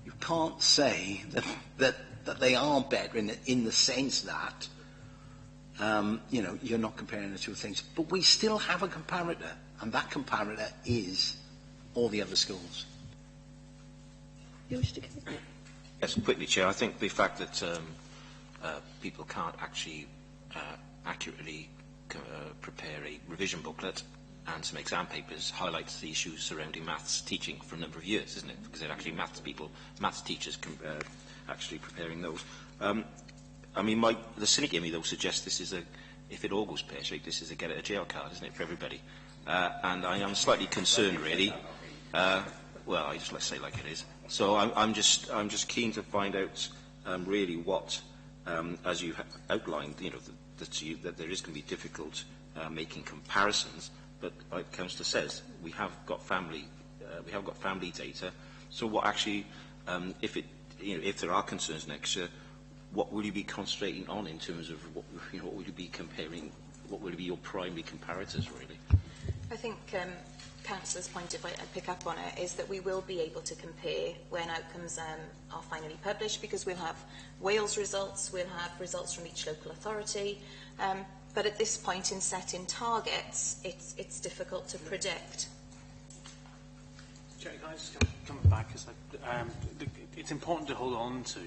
you can't say that they are better in the sense that you know, you're not comparing the two things. But we still have a comparator, and that comparator is all the other schools. You wish to go? Yes, quickly, Chair. I think the fact that people can't actually accurately prepare a revision booklet and some exam papers highlights the issues surrounding maths teaching for a number of years, isn't it? Because they're actually maths people, maths teachers actually preparing those. I mean, the cynic in me, though, suggests this is if it all goes pear-shaped, this is a get-out-of-jail card, isn't it, for everybody? And I am slightly concerned, really. Well, I just let's say like it is. So I'm just keen to find out really what, as you outlined, you know, that there is going to be difficult making comparisons. But like the Councillor says, we have got family data. So what actually, if there are concerns next year, what will you be concentrating on in terms of what will you be comparing? What will be your primary comparators, really? I think Councillor's point, if I pick up on it, is that we will be able to compare when outcomes are finally published, because we'll have Wales results, we'll have results from each local authority. But at this point in setting targets, it's difficult to predict. Jerry, can I just come back? It's important to hold on to.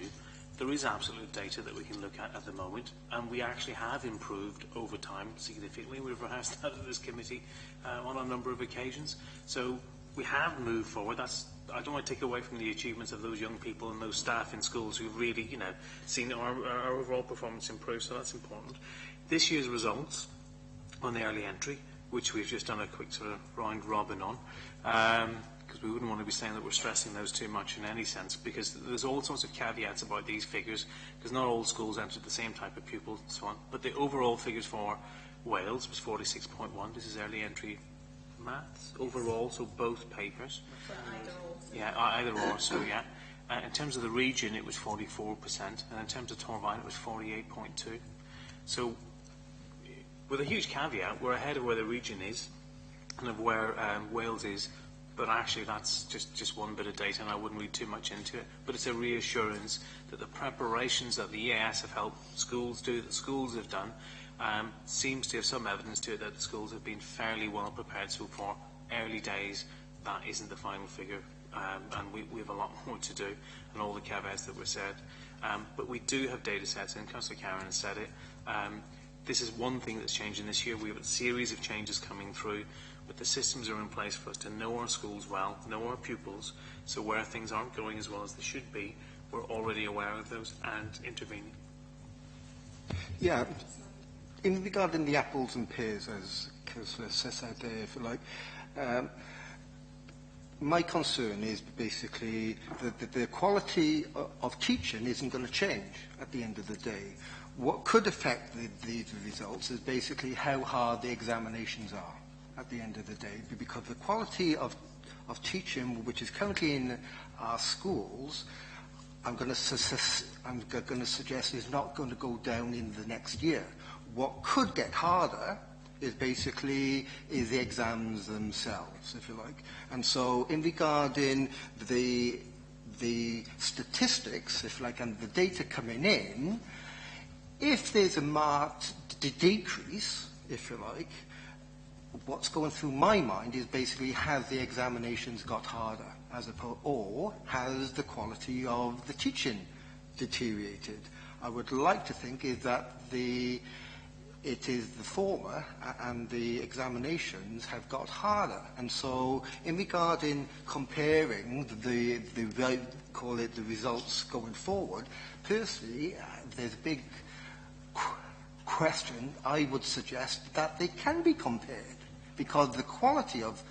There is absolute data that we can look at the moment, and we actually have improved over time significantly. We've rehearsed that at this committee on a number of occasions. So we have moved forward. I don't want to take away from the achievements of those young people and those staff in schools who've really, you know, seen our overall performance improve. So that's important. This year's results on the early entry, which we've just done a quick sort of round robin on, because we wouldn't want to be saying that we're stressing those too much in any sense, because there's all sorts of caveats about these figures, because not all schools entered the same type of pupils and so on. But the overall figures for Wales was 46.1. This is early entry maths overall, so both papers. Yeah, either or, so yeah. In terms of the region, it was 44%, and in terms of Torfaen, it was 48.2. So, with a huge caveat, we're ahead of where the region is and of where Wales is, but actually that's just one bit of data, and I wouldn't read too much into it. But it's a reassurance that the preparations that the EAS have helped schools do, that schools have done, seems to have some evidence to it that the schools have been fairly well prepared so far. Early days, that isn't the final figure, and we have a lot more to do, and all the caveats that were said. But we do have data sets, and Councillor Karen has said it. This is one thing that's changing this year. We have a series of changes coming through, but the systems are in place for us to know our schools well, know our pupils, so where things aren't going as well as they should be, we're already aware of those and intervening. Yeah, in regarding the apples and pears, as Councillor said there, if you like, my concern is basically that the quality of teaching isn't going to change at the end of the day. What could affect the results is basically how hard the examinations are at the end of the day, because the quality of teaching, which is currently in our schools, I'm going to suggest is not going to go down in the next year. What could get harder is basically the exams themselves, if you like. And so in regarding the statistics, if you like, and the data coming in, if there's a marked decrease, if you like, what's going through my mind is basically, has the examinations got harder, or has the quality of the teaching deteriorated? I would like to think is that it is the former, and the examinations have got harder. And so, in regarding comparing the call it the results going forward, personally, there's a big question. I would suggest that they can be compared, because the quality of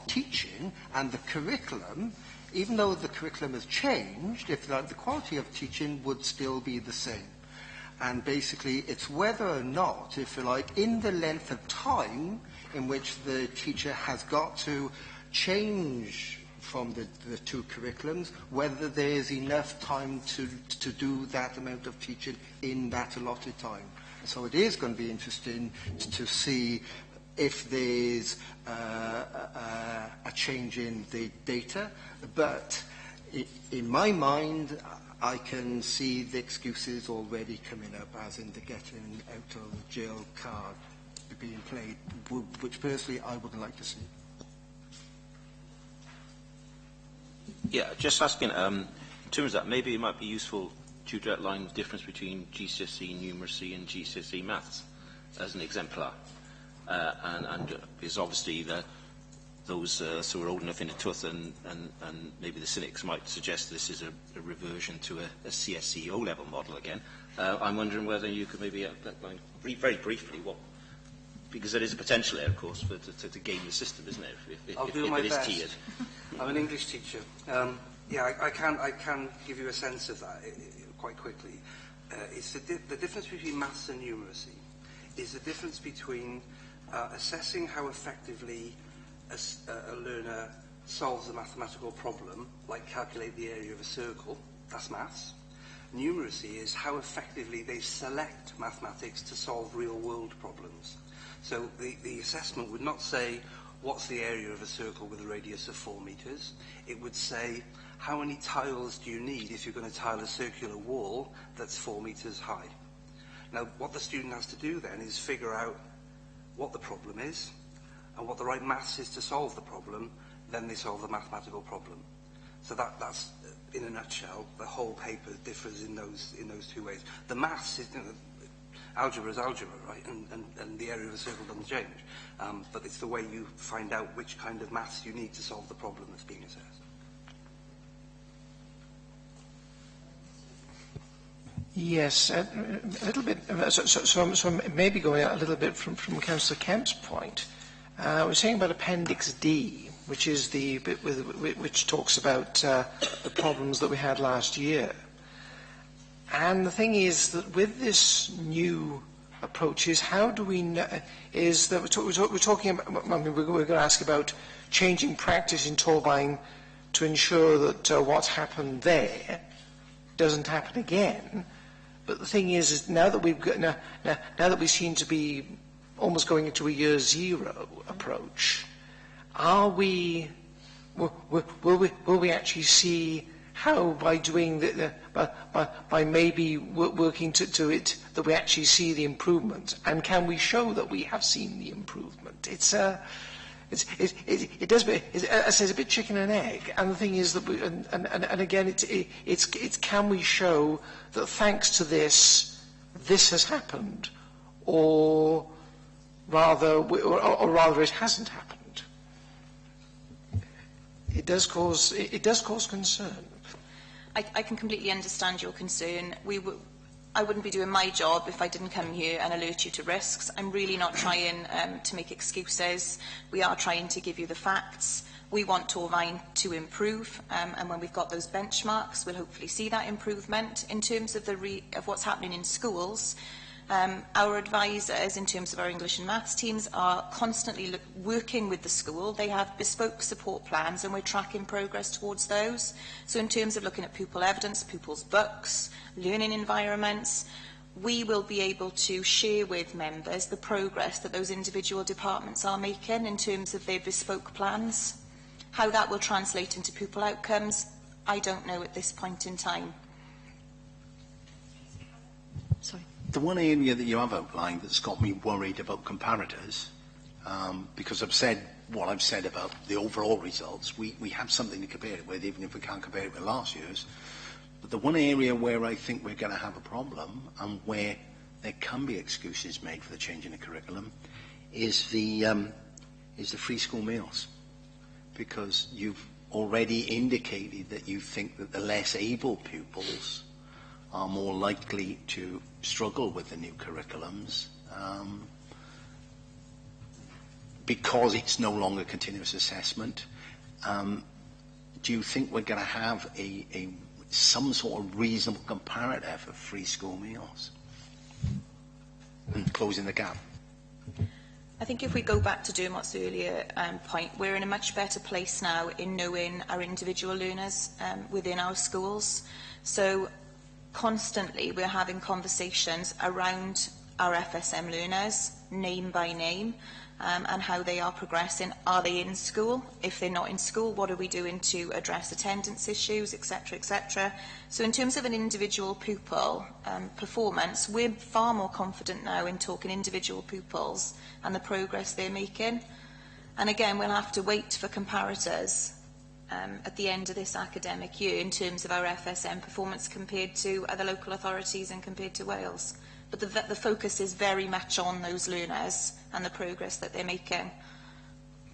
teaching and the curriculum, even though the curriculum has changed, if the quality of teaching would still be the same. And basically, it's whether or not, if you like, in the length of time in which the teacher has got to change from the two curriculums, whether there's enough time to do that amount of teaching in that allotted time. So it is going to be interesting to see if there's a change in the data, but in my mind, I can see the excuses already coming up, as in the getting out of jail card being played, which personally I wouldn't like to see. Yeah, just asking, in terms of that, maybe it might be useful to outline the difference between GCSE numeracy and GCSE maths as an exemplar. And because obviously those who are old enough in the tooth and maybe the cynics might suggest this is a reversion to a CSE O-level model again. I'm wondering whether you could maybe outline very briefly what, because there is a potential there, of course, for to game the system, isn't there? If it is tiered. I'm an English teacher. Yeah, I can give you a sense of that quite quickly. It's the difference between maths and numeracy is the difference between assessing how effectively a learner solves a mathematical problem, like calculate the area of a circle, that's maths. Numeracy is how effectively they select mathematics to solve real-world problems. So the assessment would not say, what's the area of a circle with a radius of 4 meters? It would say, how many tiles do you need if you're going to tile a circular wall that's 4 meters high? Now, what the student has to do then is figure out what the problem is and what the right maths is to solve the problem, then they solve the mathematical problem. So that's, in a nutshell, the whole paper differs in those two ways. The maths is, algebra is algebra, right? And the area of a circle doesn't change. But it's the way you find out which kind of maths you need to solve the problem that's being assessed. Yes, a little bit. So maybe going out a little bit from Councillor Kemp's point. We're saying about Appendix D, which is the bit which talks about the problems that we had last year. And the thing is that with this new approach, is how do we know? Is that we're talking about? I mean, we're going to ask about changing practice in Torbine to ensure that what's happened there doesn't happen again. But the thing is now that we've got now that we seem to be almost going into a year zero approach, will we actually see how by doing by maybe working to it that we actually see the improvement, and can we show that we have seen the improvement? It does be, it's a bit chicken and egg, and the thing is that and again it's can we show that thanks to this has happened, or rather it hasn't happened. It does cause concern. I can completely understand your concern. I wouldn't be doing my job if I didn't come here and alert you to risks. I'm really not trying to make excuses. We are trying to give you the facts. We want Torvine to improve, and when we've got those benchmarks, we'll hopefully see that improvement. In terms of what's happening in schools, our advisors, in terms of our English and Maths teams, are constantly working with the school. They have bespoke support plans, and we're tracking progress towards those. So in terms of looking at pupil evidence, pupils' books, learning environments, we will be able to share with members the progress that those individual departments are making in terms of their bespoke plans. How that will translate into pupil outcomes, I don't know at this point in time. Sorry. The one area that you have outlined that's got me worried about comparators, because I've said what I've said about the overall results, we have something to compare it with, even if we can't compare it with last year's. But the one area where I think we're going to have a problem, and where there can be excuses made for the change in the curriculum, is the free school meals. Because you've already indicated that you think that the less able pupils are more likely to struggle with the new curriculums because it's no longer continuous assessment. Do you think we're going to have some sort of reasonable comparator for free school meals? closing the gap? I think if we go back to Dermot's earlier point, we're in a much better place now in knowing our individual learners within our schools. So constantly we're having conversations around our FSM learners, name by name, and how they are progressing. Are they in school? If they're not in school, what are we doing to address attendance issues, etc., etc. So in terms of an individual pupil performance, we're far more confident now in talking individual pupils and the progress they're making. And again, we'll have to wait for comparators at the end of this academic year in terms of our FSM performance compared to other local authorities and compared to Wales. But the focus is very much on those learners and the progress that they're making.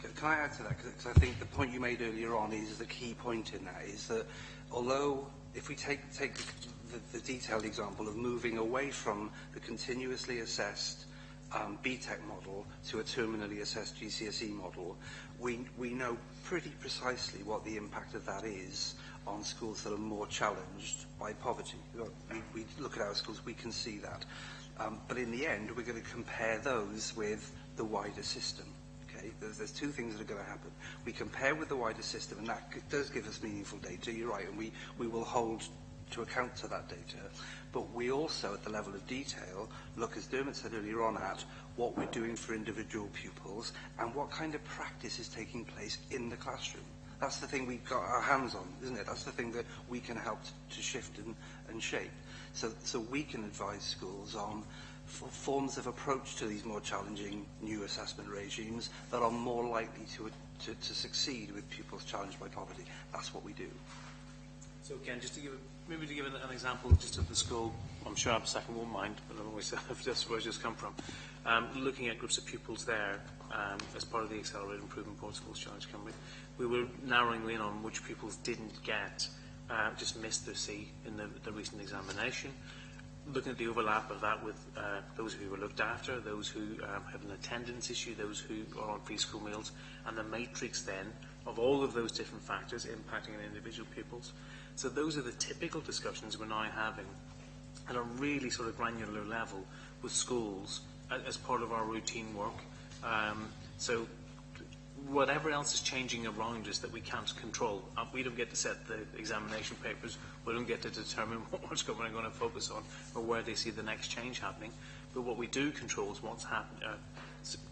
Can I add to that? Because I think the point you made earlier on is the key point in that, is that although if we take the detailed example of moving away from the continuously assessed BTEC model to a terminally assessed GCSE model, we know pretty precisely what the impact of that is on schools that are more challenged by poverty. We look at our schools, we can see that. But in the end, we're going to compare those with the wider system. Okay? There's two things that are going to happen. We compare with the wider system, and that does give us meaningful data, you're right, and we will hold to account to that data. But we also, at the level of detail, look, as Dermot said earlier on, at what we're doing for individual pupils and what kind of practice is taking place in the classroom. That's the thing we've got our hands on, isn't it? That's the thing that we can help to shift and shape. So we can advise schools on forms of approach to these more challenging new assessment regimes that are more likely to succeed with pupils challenged by poverty. That's what we do. So again, just to give an example just of the school, I'm sure Absecon won't mind, but I'm always that's where I just come from. Looking at groups of pupils there as part of the Accelerated Improvement Board Schools Challenge Cymru, we were narrowing in on which pupils didn't get, just missed their C in the recent examination. Looking at the overlap of that with those who were looked after, those who have an attendance issue, those who are on free school meals, and the matrix then of all of those different factors impacting on individual pupils. So those are the typical discussions we're now having at a really sort of granular level with schools as part of our routine work. So whatever else is changing around us that we can't control, we don't get to set the examination papers, we don't get to determine what government are going to focus on or where they see the next change happening. But what we do control is what's happening,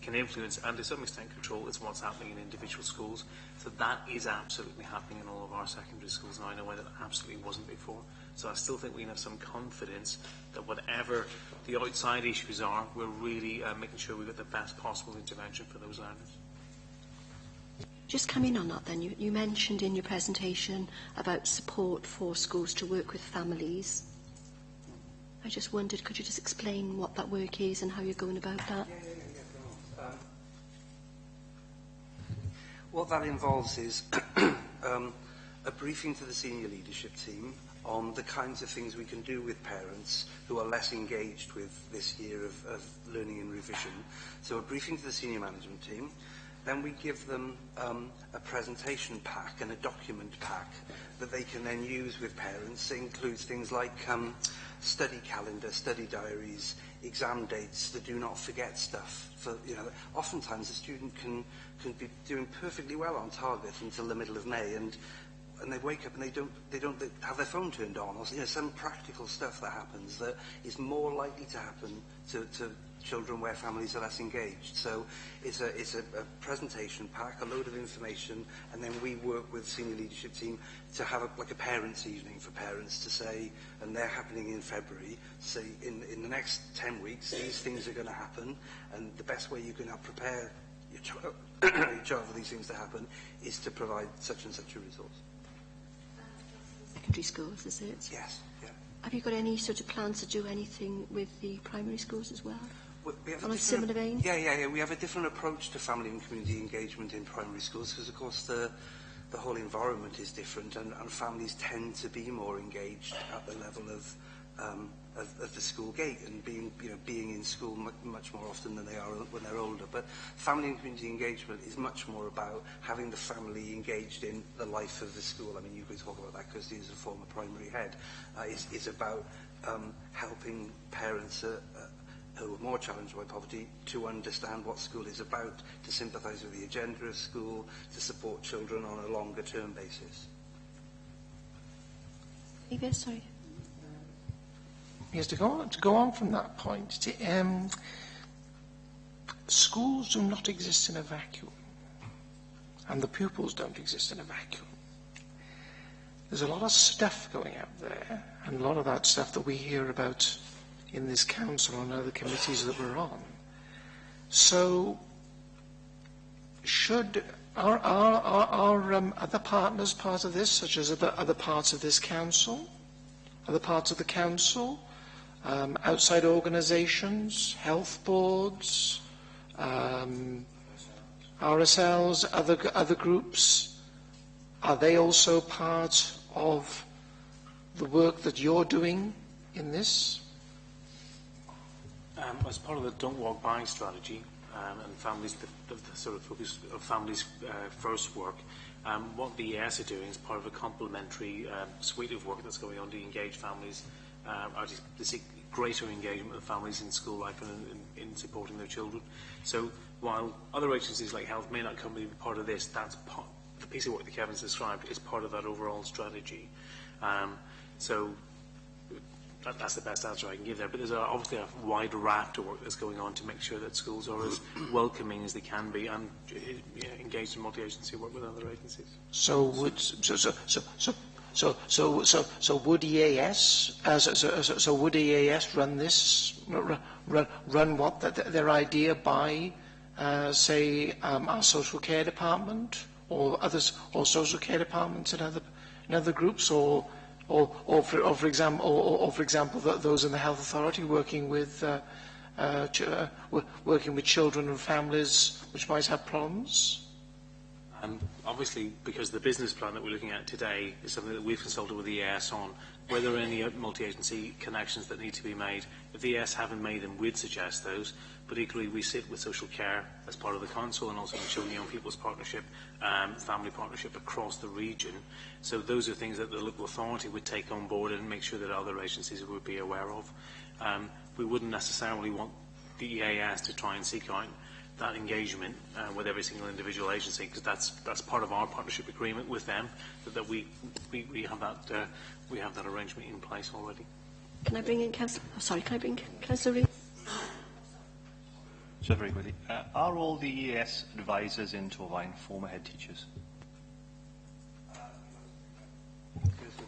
can influence and to some extent control is what's happening in individual schools. So that is absolutely happening in all of our secondary schools now in a way that absolutely wasn't before. So I still think we can have some confidence that whatever the outside issues are, we're really making sure we've got the best possible intervention for those learners. Just coming on that then, you mentioned in your presentation about support for schools to work with families. I just wondered, could you just explain what that work is and how you're going about that? What that involves is a briefing to the senior leadership team on the kinds of things we can do with parents who are less engaged with this year of learning and revision. So a briefing to the senior management team. Then we give them a presentation pack and a document pack that they can then use with parents. It includes things like study calendar, study diaries, exam dates, the do not forget stuff. For, oftentimes a student can be doing perfectly well on target until the middle of May, and they wake up and they don't have their phone turned on, or some practical stuff that happens that is more likely to happen to children where families are less engaged. So it's a presentation pack, a load of information, and then we work with the senior leadership team to have a parents' evening for parents to say, and they're happening in February, say in the next 10 weeks, these things are going to happen, and the best way you can help prepare your child for these things to happen is to provide such and such a resource. Secondary schools, is it? Yes, yeah. Have you got any sort of plans to do anything with the primary schools as well? We have on a similar vein? Yeah. We have a different approach to family and community engagement in primary schools because, of course, the whole environment is different, and families tend to be more engaged at the level of the school gate and being in school much more often than they are when they're older. But family and community engagement is much more about having the family engaged in the life of the school. I mean, you could talk about that, Kirsty, as a former primary head. It's about helping parents who are more challenged by poverty to understand what school is about, to sympathise with the agenda of school, to support children on a longer term basis. Sorry. Yes, to go on from that point, schools do not exist in a vacuum, and the pupils don't exist in a vacuum. There's a lot of stuff going out there, and a lot of that stuff that we hear about in this council and other committees that we're on. So, should our other partners part of this, such as other parts of this council, other parts of the council, outside organisations, health boards, RSLs, other groups, are they also part of the work that you're doing in this? As part of the Don't Walk By strategy and families, the sort of focus of families first work, what the ES are doing is part of a complementary suite of work that's going on to engage families, to seek greater engagement with families in school life and in supporting their children. So while other agencies like Health may not come to be part of this, that's part, the piece of work that Kevin's described is part of that overall strategy. So that's the best answer I can give there. But there's obviously a wide raft of work that's going on to make sure that schools are as welcoming as they can be and engaged in multi-agency work with other agencies. So would EAS would EAS run this, run what their idea by, say, our social care department or others, or social care departments in other groups, or for example, those in the health authority working with children and families which might have problems? Obviously, because the business plan that we're looking at today is something that we've consulted with the EAS on, where there are any multi-agency connections that need to be made. If the EAS haven't made them, we'd suggest those. But equally, we sit with social care as part of the council and also the Children and Young People's Partnership, family partnership across the region. So those are things that the local authority would take on board and make sure that other agencies would be aware of. We wouldn't necessarily want the EAS to try and seek out that engagement with every single individual agency, because that's part of our partnership agreement with them, that we have that arrangement in place already. Can I bring in Councillor? Oh, sorry, can I bring Councillor Reid? So very quickly, are all the EAS advisors in Torvine former head teachers?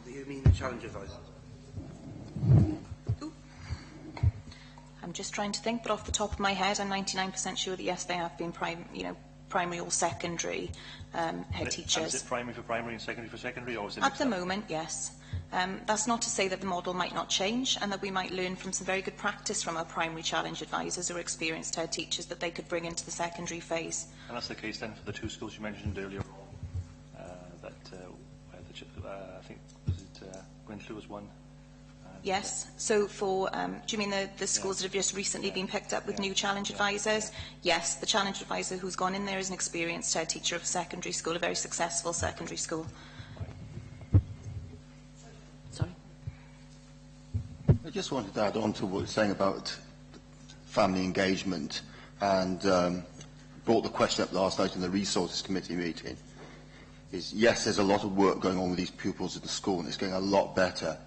You mean the challenge advisors? I'm just trying to think, but off the top of my head, I'm 99% sure that yes, they have been primary or secondary head teachers. And is it primary for primary and secondary for secondary, or is it at the moment? Yes. That's not to say that the model might not change, and that we might learn from some very good practice from our primary challenge advisors or experienced head teachers that they could bring into the secondary phase. And that's the case then for the two schools you mentioned earlier on, I think was it Gwynthrew was one. Yes. So for, do you mean the schools that have just recently been picked up with new challenge advisors? Yes, the challenge advisor who's gone in there is an experienced head teacher of a secondary school, a very successful secondary school. Sorry. I just wanted to add on to what you're saying about family engagement, and brought the question up last night in the Resources Committee meeting. Is yes, there's a lot of work going on with these pupils in the school, and it's getting a lot better.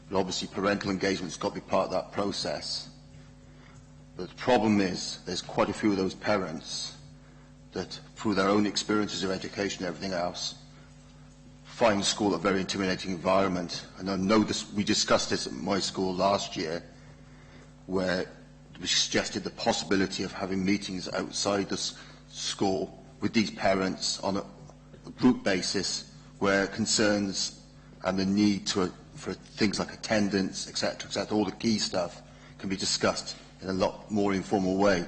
But obviously parental engagement's got to be part of that process. But the problem is there's quite a few of those parents that, through their own experiences of education and everything else, find school a very intimidating environment. And I know this, we discussed this at my school last year, where we suggested the possibility of having meetings outside the school with these parents on a group basis, where concerns and the need for things like attendance, etc., all the key stuff can be discussed in a lot more informal way.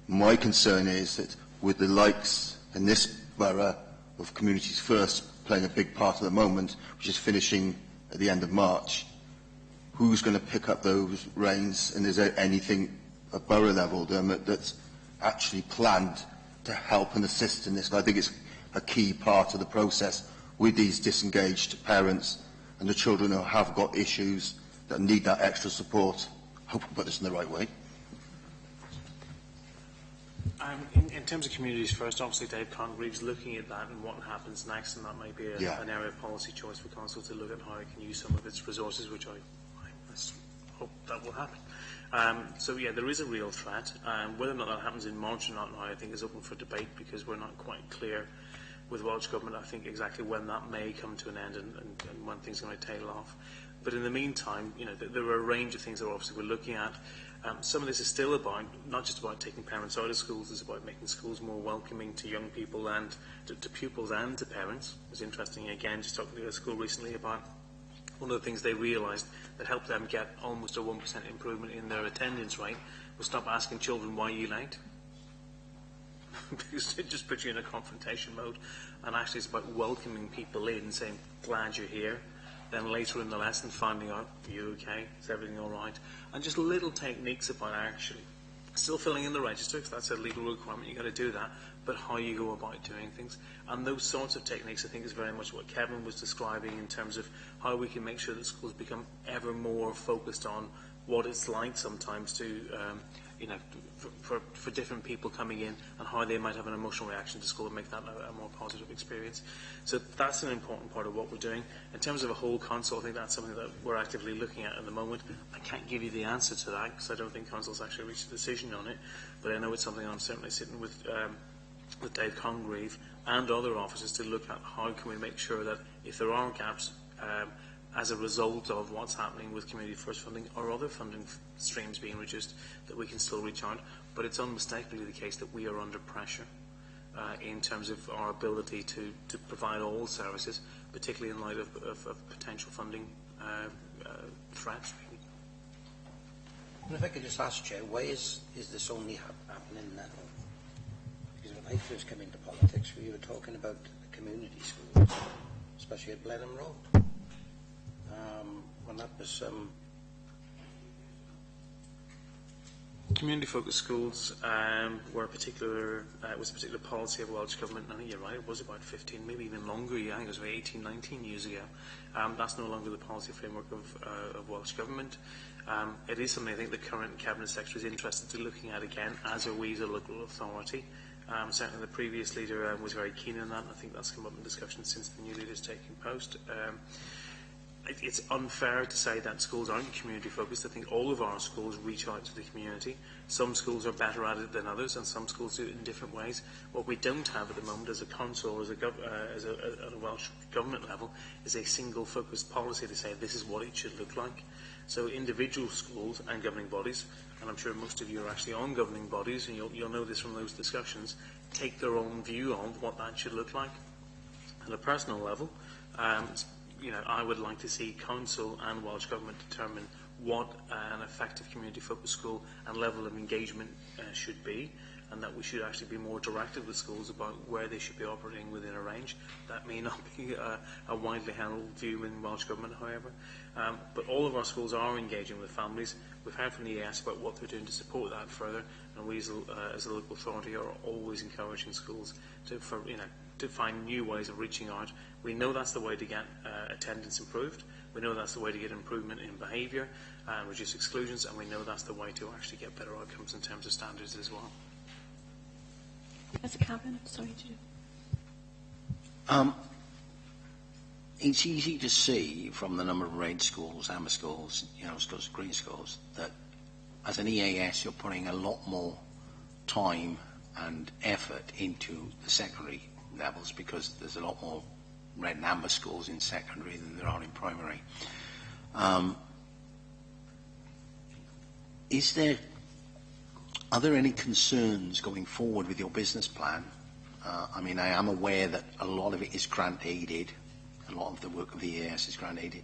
My concern is that with the likes in this borough of Communities First playing a big part at the moment, which is finishing at the end of March, who's going to pick up those reins, and is there anything at borough level that's actually planned to help and assist in this? I think it's a key part of the process with these disengaged parents and the children who have got issues that need that extra support. Hope I put this in the right way. In terms of communities first, obviously Dave Congreve's looking at that and what happens next, and that might be an area of policy choice for Council to look at how it can use some of its resources, which I hope that will happen. So yeah, there is a real threat. Whether or not that happens in March or not now, I think is open for debate, because we're not quite clear with Welsh Government, I think, exactly when that may come to an end and when things are going to tail off. But in the meantime, you know, there are a range of things that obviously we're looking at. Some of this is still about, not just about taking parents out of schools, it's about making schools more welcoming to young people and to pupils and to parents. It was interesting, again, just talking to a school recently about one of the things they realised that helped them get almost a 1% improvement in their attendance rate was stop asking children, why are you late? Because it just puts you in a confrontation mode, and actually it's about welcoming people in and saying, glad you're here. Then later in the lesson, finding out, are you okay? Is everything all right? And just little techniques about actually still filling in the register, because that's a legal requirement, you've got to do that, but how you go about doing things. And those sorts of techniques, I think, is very much what Kevin was describing in terms of how we can make sure that schools become ever more focused on what it's like sometimes to, for different people coming in and how they might have an emotional reaction to school and make that a more positive experience. So that's an important part of what we're doing. In terms of a whole council, I think that's something that we're actively looking at the moment. I can't give you the answer to that because I don't think council's actually reached a decision on it, but I know it's something I'm certainly sitting with Dave Congreve and other officers to look at how can we make sure that if there are gaps as a result of what's happening with Community First funding or other funding streams being reduced, that we can still reach out. But it's unmistakably the case that we are under pressure in terms of our ability to provide all services, particularly in light of potential funding threats. And if I could just ask, Chair, why is this only happening now? Because when I first came into politics, we were talking about the community schools, especially at Blenheim Road. When that was community-focused schools were a particular policy of Welsh Government. I think you're right, it was about 15, maybe even longer. I think it was about 18, 19 years ago. That's no longer the policy framework of Welsh Government. It is something I think the current Cabinet Secretary is interested in looking at again, as are we as a local authority. Certainly the previous leader was very keen on that, and I think that's come up in discussion since the new leader's taking post. It's unfair to say that schools aren't community focused. I think all of our schools reach out to the community. Some schools are better at it than others, and some schools do it in different ways. What we don't have at the moment as a council, at a Welsh Government level, is a single focused policy to say this is what it should look like. So individual schools and governing bodies, and I'm sure most of you are actually on governing bodies, and you'll know this from those discussions, take their own view on what that should look like. At a personal level, I would like to see Council and Welsh Government determine what an effective community-focused school and level of engagement should be, and that we should actually be more directive with schools about where they should be operating within a range. That may not be a widely held view in Welsh Government, however. But all of our schools are engaging with families. We've heard from the ES about what they're doing to support that further, and we as a local authority are always encouraging schools to find new ways of reaching out. We know that's the way to get attendance improved. We know that's the way to get improvement in behaviour and reduce exclusions, and we know that's the way to actually get better outcomes in terms of standards as well. As a Cabinet, sorry to. It's easy to see from the number of red schools, amber schools, yellow schools, green schools, that as an EAS you're putting a lot more time and effort into the secondary levels, because there's a lot more red and amber schools in secondary than there are in primary. Are there any concerns going forward with your business plan? I am aware that a lot of it is grant aided. A lot of the work of the EAS is grant aided.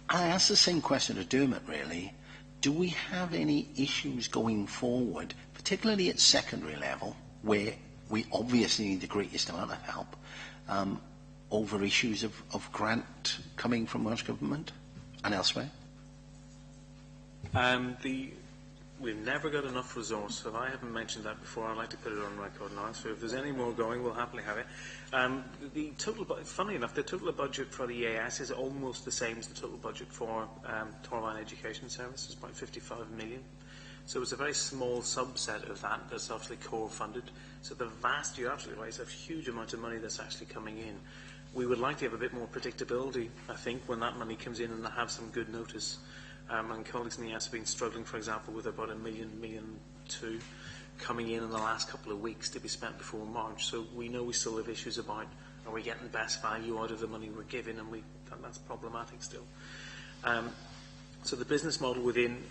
I ask the same question to Dermot, really. Do we have any issues going forward, particularly at secondary level, where we obviously need the greatest amount of help, over issues of grant coming from Welsh Government and elsewhere? we've never got enough resource. So if I haven't mentioned that before, I'd like to put it on record now. So if there's any more going, we'll happily have it. The total, funnily enough, the total budget for the EAS is almost the same as the total budget for Torvine Education Service. It's about 55 million. So it's a very small subset of that that's obviously core funded. So the vast, you're absolutely right, it's a huge amount of money that's actually coming in. We would like to have a bit more predictability, I think, when that money comes in and have some good notice. And colleagues in the EAS have been struggling, for example, with about $1 million coming in the last couple of weeks to be spent before March. So we know we still have issues about, are we getting best value out of the money we're giving, and that's problematic still. So the business model within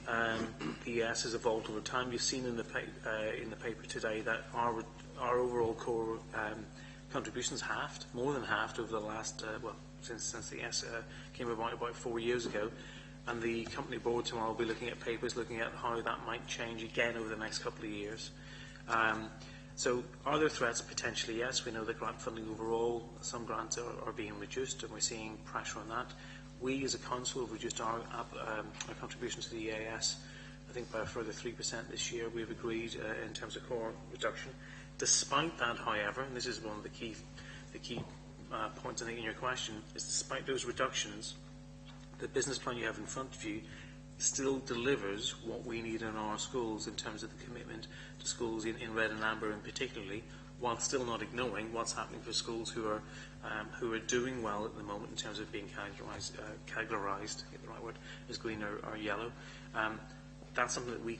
the EAS has evolved over time. You've seen in the paper today that our overall core contributions halved, more than halved over the last, since the EAS came about 4 years ago. And the company board tomorrow will be looking at papers, looking at how that might change again over the next couple of years. So are there threats? Potentially, yes. We know that grant funding overall, some grants are being reduced, and we're seeing pressure on that. We, as a council, have reduced our contribution to the EAS, I think, by a further 3% this year. We've agreed in terms of core reduction. Despite that, however, and this is one of the key points, I think, in your question, is despite those reductions, the business plan you have in front of you still delivers what we need in our schools in terms of the commitment to schools in Red and Amber in particularly, while still not ignoring what's happening for schools who are doing well at the moment in terms of being categorised, get the right word, as green or yellow. That's something that we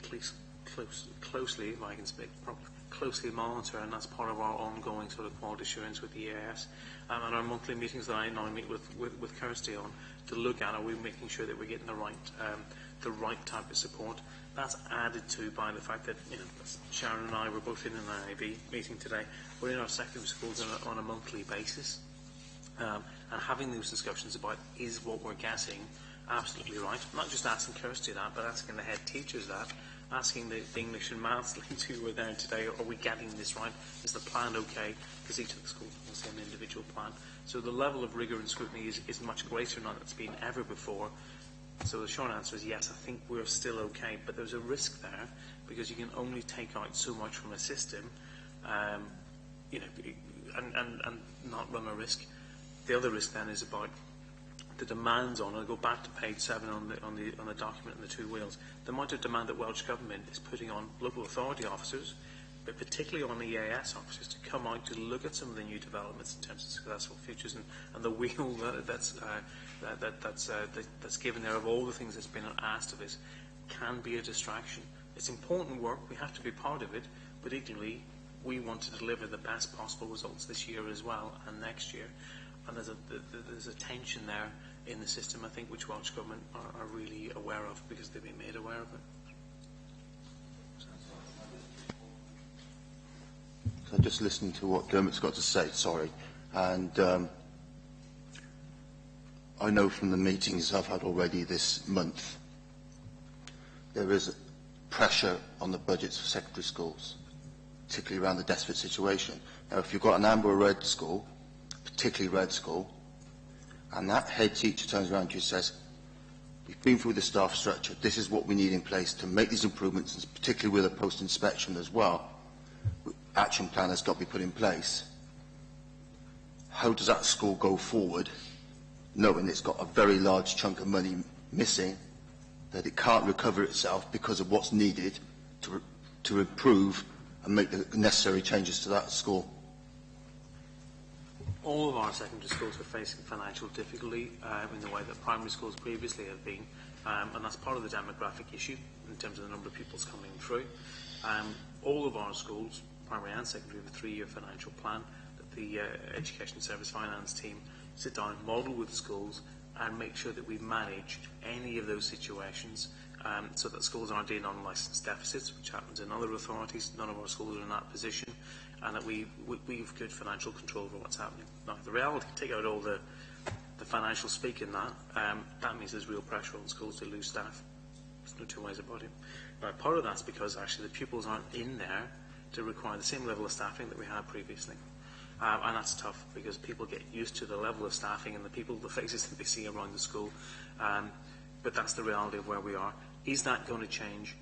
closely, if I can speak properly, closely monitor, and that's part of our ongoing sort of quality assurance with the EAS. And our monthly meetings that I now meet with Kirsty on to look at, are we making sure that we're getting the right type of support. That's added to by the fact that, Sharon and I were both in an IAB meeting today. We're in our secondary schools on a monthly basis, and having those discussions about is what we're getting absolutely right. Not just asking Kirsty that, but asking the head teachers that, asking the English and Maths leads who were there today, are we getting this right? Is the plan okay? Because each of the schools has an individual plan. So the level of rigour and scrutiny is much greater now than it's been ever before. So the short answer is yes, I think we're still okay, but there's a risk there because you can only take out so much from a system, and not run a risk. The other risk then is about the demands on, I'll go back to page 7 on the document and the two wheels, the amount of demand that Welsh Government is putting on local authority officers, but particularly on the EAS officers, to come out to look at some of the new developments in terms of successful futures and the wheel that's given there of all the things that's been asked of us can be a distraction. It's important work, we have to be part of it, but equally we want to deliver the best possible results this year as well and next year. And there's a tension there in the system, I think, which Welsh Government are really aware of because they've been made aware of it. So I'm just listening to what Dermot's got to say, sorry. And I know from the meetings I've had already this month, there is pressure on the budgets for secondary schools, particularly around the desperate situation. Now, if you've got an amber or red school, particularly red school, and that head teacher turns around to you and says, we've been through the staff structure, this is what we need in place to make these improvements, and particularly with a post-inspection as well, action plan has got to be put in place. How does that school go forward, knowing it's got a very large chunk of money missing, that it can't recover itself because of what's needed to improve and make the necessary changes to that school? All of our secondary schools are facing financial difficulty in the way that primary schools previously have been, and that's part of the demographic issue in terms of the number of pupils coming through. All of our schools, primary and secondary, have a 3-year financial plan that the Education Service Finance team sit down and model with schools and make sure that we manage any of those situations so that schools aren't in unlicensed deficits, which happens in other authorities. None of our schools are in that position, and that we've good financial control over what's happening. Now, the reality, take out all the financial speak in that, that means there's real pressure on schools to lose staff. There's no two ways about it. Now, part of that's because actually the pupils aren't in there to require the same level of staffing that we had previously. And that's tough because people get used to the level of staffing and the faces that they see around the school. But that's the reality of where we are. Is that going to change?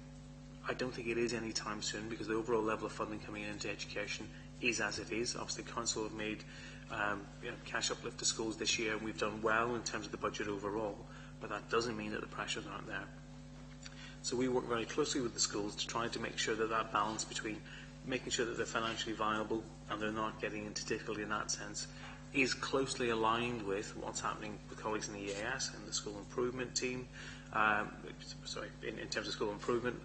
I don't think it is any time soon, because the overall level of funding coming into education is as it is. Obviously, Council have made cash uplift to schools this year, and we've done well in terms of the budget overall, but that doesn't mean that the pressures aren't there. So we work very closely with the schools to try to make sure that that balance between making sure that they're financially viable and they're not getting into difficulty in that sense is closely aligned with what's happening with colleagues in the EAS and the school improvement team, in terms of school improvement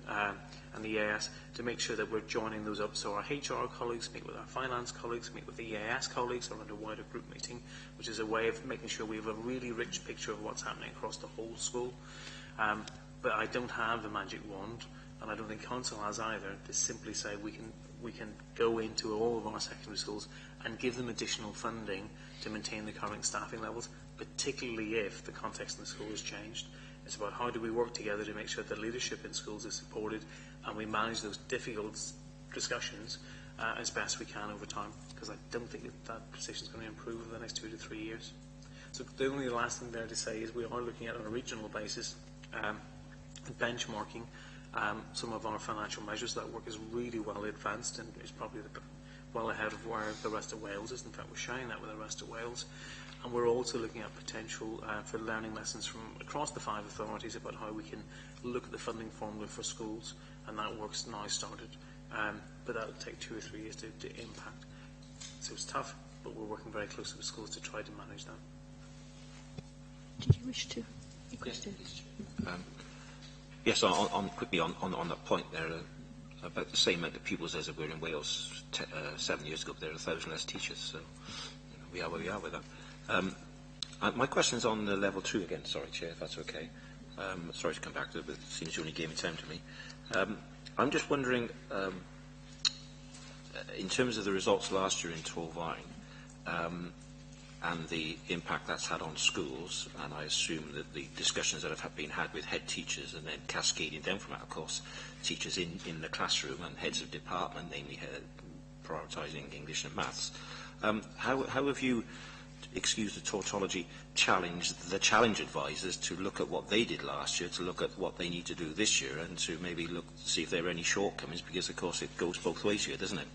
and the EAS, to make sure that we're joining those up. So our HR colleagues meet with our finance colleagues, meet with the EAS colleagues around a wider group meeting, which is a way of making sure we have a really rich picture of what's happening across the whole school. But I don't have a magic wand, and I don't think Council has either, to simply say we can go into all of our secondary schools and give them additional funding to maintain the current staffing levels, particularly if the context in the school has changed. It's about how do we work together to make sure that leadership in schools is supported and we manage those difficult discussions as best we can over time, because I don't think that position is going to improve over the next 2 to 3 years. So the only last thing there to say is we are looking at, on a regional basis, benchmarking some of our financial measures. That work is really well advanced and is probably well ahead of where the rest of Wales is. In fact, we're sharing that with the rest of Wales. And we're also looking at potential for learning lessons from across the 5 authorities about how we can look at the funding formula for schools, and that work's now started. But that'll take 2 or 3 years to impact. So it's tough, but we're working very closely with schools to try to manage that. Did you wish to? Yes, quickly on that point there, about the same amount of pupils as there were in Wales 7 years ago. There are 1,000 less teachers, so we are where we are with that. My question's on the level 2 again. Sorry, Chair, if that's okay. Sorry to come back to it, but it seems you only gave me time to me. I'm just wondering, in terms of the results last year in Torfaen, and the impact that's had on schools, and I assume that the discussions that have been had with head teachers and then cascading down from that, of course, teachers in the classroom and heads of department, namely prioritising English and maths. How have you, excuse the tautology, challenged the challenge advisors to look at what they did last year, to look at what they need to do this year, and to maybe look to see if there are any shortcomings, because of course it goes both ways here, doesn't it?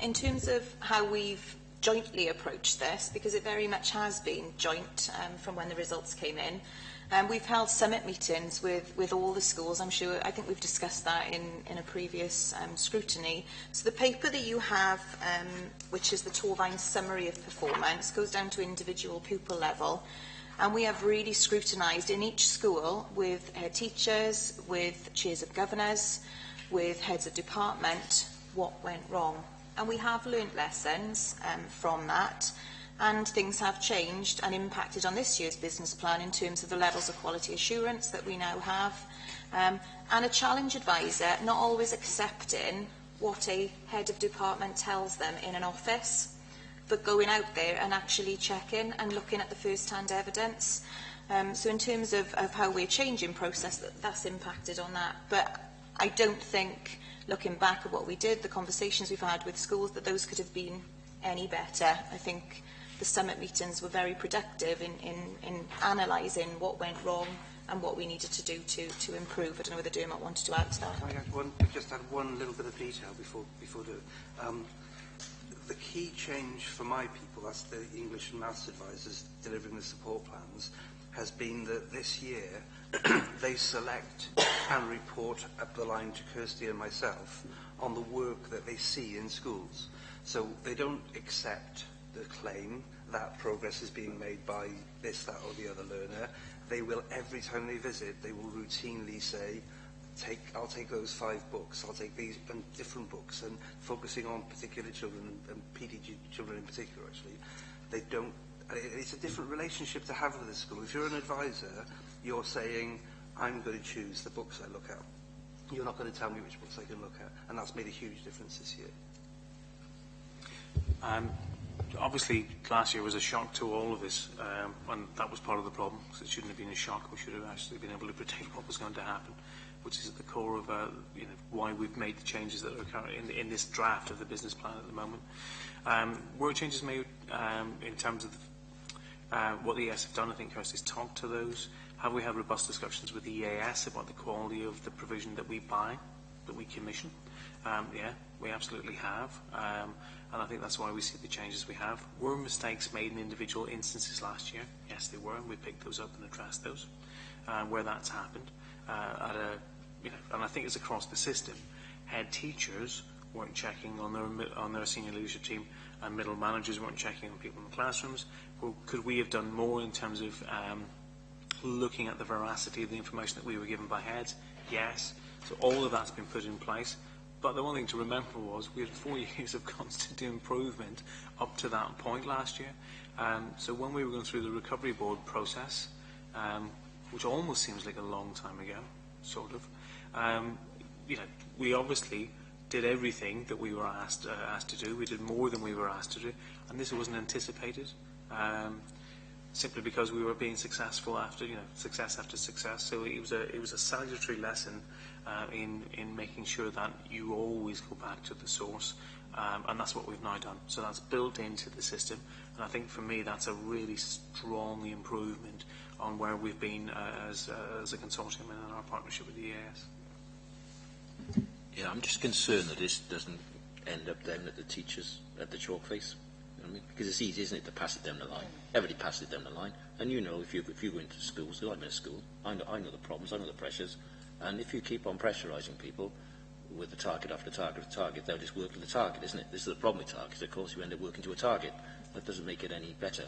In terms of how we've jointly approached this, because it very much has been joint from when the results came in, we've held summit meetings with all the schools. I think we've discussed that in a previous scrutiny. So the paper that you have, which is the Torfaen summary of performance, goes down to individual pupil level. And we have really scrutinised in each school with head teachers, with chairs of governors, with heads of department, what went wrong. And we have learnt lessons from that, and things have changed and impacted on this year's business plan in terms of the levels of quality assurance that we now have, and a challenge advisor not always accepting what a head of department tells them in an office, but going out there and actually checking and looking at the first-hand evidence. So in terms of how we're changing process, that's impacted on that. But I don't think, looking back at what we did, the conversations we've had with schools, that those could have been any better. I think the summit meetings were very productive in analysing what went wrong and what we needed to do to improve. I don't know whether Dermot wanted to add to that. Can I just add one little bit of detail before do it? The key change for my people, that's the English and Maths advisors delivering the support plans, has been that this year they select and report up the line to Kirsty and myself on the work that they see in schools. So they don't accept the claim that progress is being made by this, that or the other learner. They will, every time they visit, they will routinely say, I'll take those 5 books, I'll take these and different books, and focusing on particular children, and PDG children in particular, actually. They don't. It's a different relationship to have with the school. If you're an advisor, you're saying, I'm going to choose the books I look at. You're not going to tell me which books I can look at. And that's made a huge difference this year. Obviously, last year was a shock to all of us, and that was part of the problem, because it shouldn't have been a shock. We should have actually been able to predict what was going to happen, which is at the core of why we've made the changes that are currently in this draft of the business plan at the moment. Were changes made in terms of what the ES have done? I think Kirsty's talked to those. Have we had robust discussions with the EAS about the quality of the provision that we buy, that we commission? Yeah, we absolutely have. And I think that's why we see the changes we have. Were mistakes made in individual instances last year? Yes, they were, and we picked those up and addressed those. Where that's happened, and I think it's across the system. Head teachers weren't checking on their senior leadership team, and middle managers weren't checking on people in the classrooms. Well, could we have done more in terms of looking at the veracity of the information that we were given by heads? Yes. So all of that's been put in place. But the one thing to remember was we had 4 years of constant improvement up to that point last year. So when we were going through the recovery board process, which almost seems like a long time ago, sort of, we obviously did everything that we were asked to do. We did more than we were asked to do, and this wasn't anticipated. Simply because we were being successful after success after success. So it was a salutary lesson in making sure that you always go back to the source, and that's what we've now done. So that's built into the system, and I think for me that's a really strong improvement on where we've been as a consortium and in our partnership with the EAS. Yeah, I'm just concerned that this doesn't end up down at the teachers at the chalk face. You know what I mean? Because it's easy, isn't it, to pass it down the line. Everybody passes it down the line, and if you go into schools, I'm in a school, I know the problems, I know the pressures, and if you keep on pressurising people with the target after target after target, they'll just work to the target, isn't it? This is the problem with targets. Of course, you end up working to a target. That doesn't make it any better.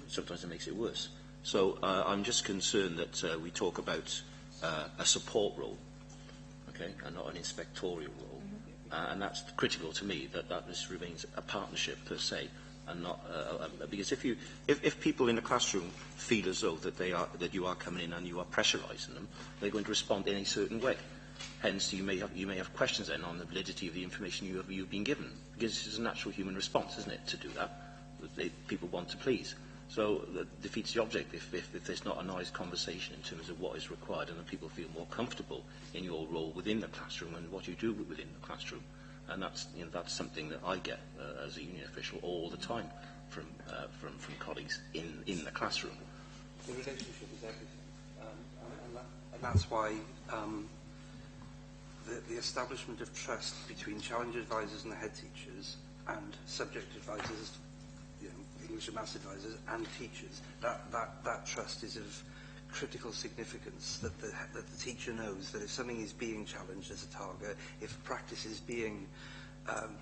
Sometimes it makes it worse. So I'm just concerned that we talk about a support role, okay, and not an inspectorial role, and that's critical to me. That this remains a partnership per se, and not because if people in the classroom feel as though that you are coming in and you are pressurising them, they're going to respond in a certain way. Hence, you may have questions then on the validity of the information you've been given, because it's a natural human response, isn't it, to do that? People want to please. So that defeats the object if there's not a nice conversation in terms of what is required, and that people feel more comfortable in your role within the classroom and what you do within the classroom. And that's something that I get as a union official all the time from colleagues in the classroom. The relationship is everything, and that's why the establishment of trust between challenge advisors and the head teachers and subject advisors, English and Maths advisors and teachers, that trust is of critical significance, that the teacher knows that if something is being challenged as a target, if practice is being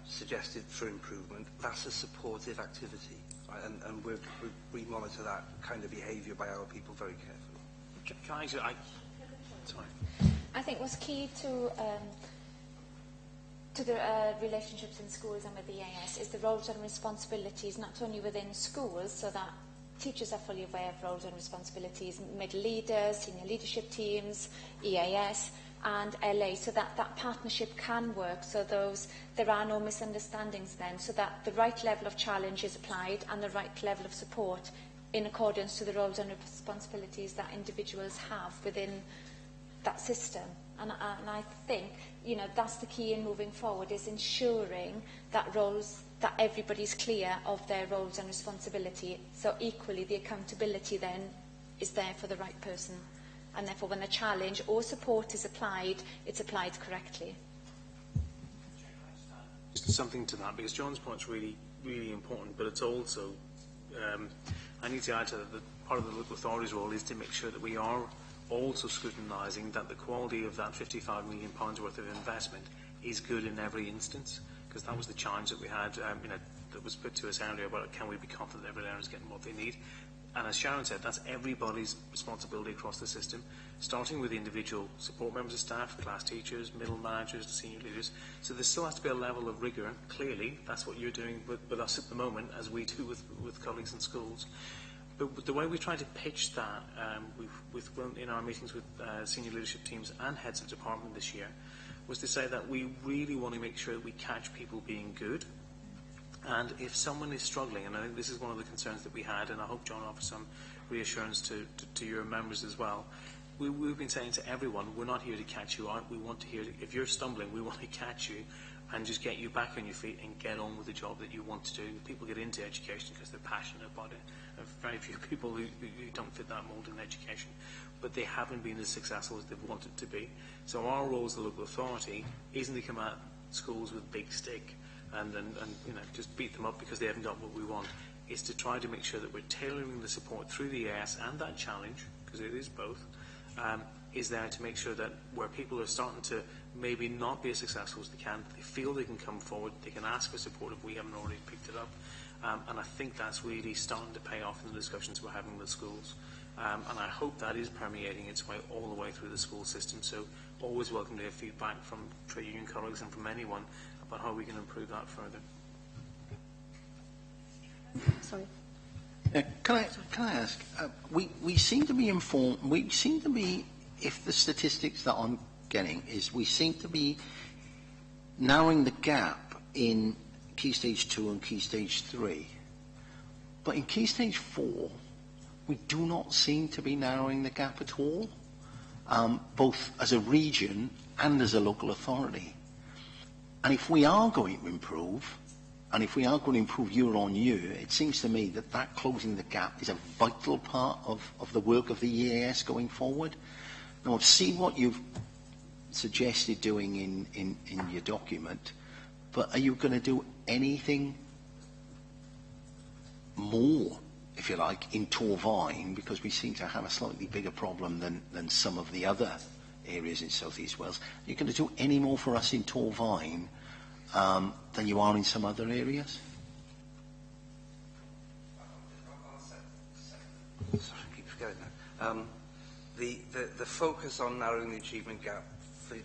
suggested for improvement, that's a supportive activity. Right? And we monitor that kind of behaviour by our people very carefully. I think what's key to the relationships in schools and with the EAS is the roles and responsibilities, not only within schools, so that teachers are fully aware of roles and responsibilities, middle leaders, senior leadership teams, EAS and LA, so that that partnership can work, so there are no misunderstandings then, so that the right level of challenge is applied and the right level of support in accordance to the roles and responsibilities that individuals have within that system. And I think, that's the key in moving forward, is ensuring that everybody's clear of their roles and responsibility. So equally, the accountability then is there for the right person. And therefore, when a challenge or support is applied, it's applied correctly. Just something to that, because John's point's really, really important, but it's also, I need to add to that part of the local authority's role is to make sure that we are also scrutinising that the quality of that £55 million worth of investment is good in every instance, because that was the challenge that we had, that was put to us earlier about can we be confident every learner is getting what they need. And as Sharon said, that's everybody's responsibility across the system, starting with the individual support members of staff, class teachers, middle managers, senior leaders. So there still has to be a level of rigour. Clearly, that's what you're doing with us at the moment, as we do with colleagues in schools. But the way we try to pitch that in our meetings with senior leadership teams and heads of department this year was to say that we really want to make sure that we catch people being good. And if someone is struggling, and I think this is one of the concerns that we had, and I hope John offers some reassurance to your members as well, we've been saying to everyone, we're not here to catch you out. We want to hear, if you're stumbling, we want to catch you and just get you back on your feet and get on with the job that you want to do. People get into education because they're passionate about it. There are very few people who don't fit that mould in education, but they haven't been as successful as they've wanted to be. So our role as the local authority isn't to come at schools with a big stick and just beat them up because they haven't got what we want. It's to try to make sure that we're tailoring the support through the EAS and that challenge, because it is both, is there to make sure that where people are starting to maybe not be as successful as they can, they feel they can come forward, they can ask for support if we haven't already picked it up. And I think that's really starting to pay off in the discussions we're having with schools. And I hope that is permeating its way all the way through the school system. So always welcome to hear feedback from trade union colleagues and from anyone about how we can improve that further. Sorry. Can I ask? We seem to be informed. We seem to be, if the statistics that I'm getting is, we seem to be narrowing the gap in Key Stage 2 and Key Stage 3, but in Key Stage 4, we do not seem to be narrowing the gap at all, both as a region and as a local authority. And if we are going to improve, and if we are going to improve year on year, it seems to me that that closing the gap is a vital part of the work of the EAS going forward. Now, I've seen what you've suggested doing in your document, but are you going to do anything more, if you like, in Torfaen? Because we seem to have a slightly bigger problem than some of the other areas in South East Wales. Are you going to do any more for us in Torfaen than you are in some other areas? Sorry, I keep forgetting that. The focus on narrowing the achievement gap for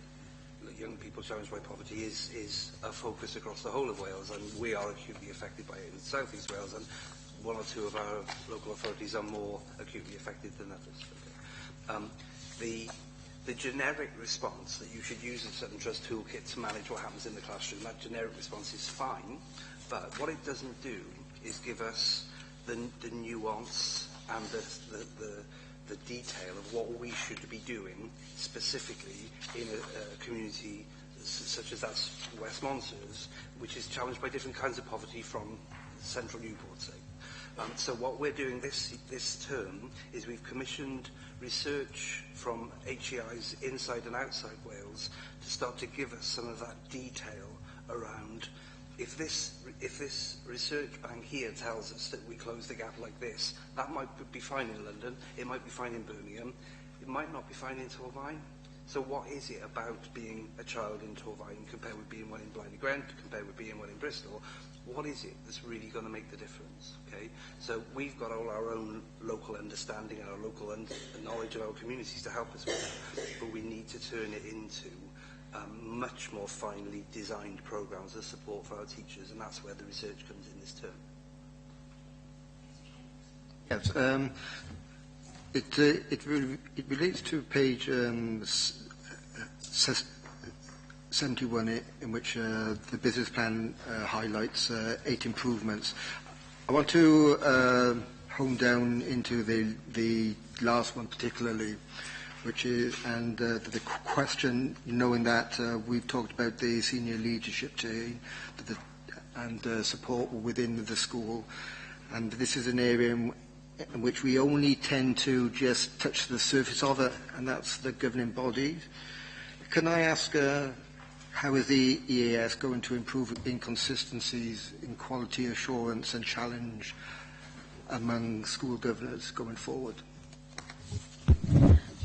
young people challenged by poverty is a focus across the whole of Wales, and we are acutely affected by it in South East Wales, and one or two of our local authorities are more acutely affected than others. Okay. The generic response that you should use a Sutton Trust toolkit to manage what happens in the classroom, that generic response is fine, but what it doesn't do is give us the nuance and the detail of what we should be doing specifically in a community such as that's West Monsers, which is challenged by different kinds of poverty from central Newport, say. So what we're doing this term is we've commissioned research from HEIs inside and outside Wales to start to give us some of that detail around if this research bank here tells us that we close the gap like this, that might be fine in London, it might be fine in Birmingham, it might not be fine in Torfaen. So what is it about being a child in Torfaen compared with being one in Blythe Grant, compared with being one in Bristol? What is it that's really going to make the difference? Okay, so we've got all our own local understanding and our local knowledge of our communities to help us with that, but we need to turn it into much more finely designed programs of support for our teachers, and that's where the research comes in this term. Yes, it relates to page 71, in which the business plan highlights 8 improvements. I want to hone down into the last one particularly, which is, and the question, knowing that we've talked about the senior leadership team and support within the school, and this is an area in which we only tend to just touch the surface of it, and that's the governing bodies. Can I ask, how is the EAS going to improve inconsistencies in quality assurance and challenge among school governors going forward?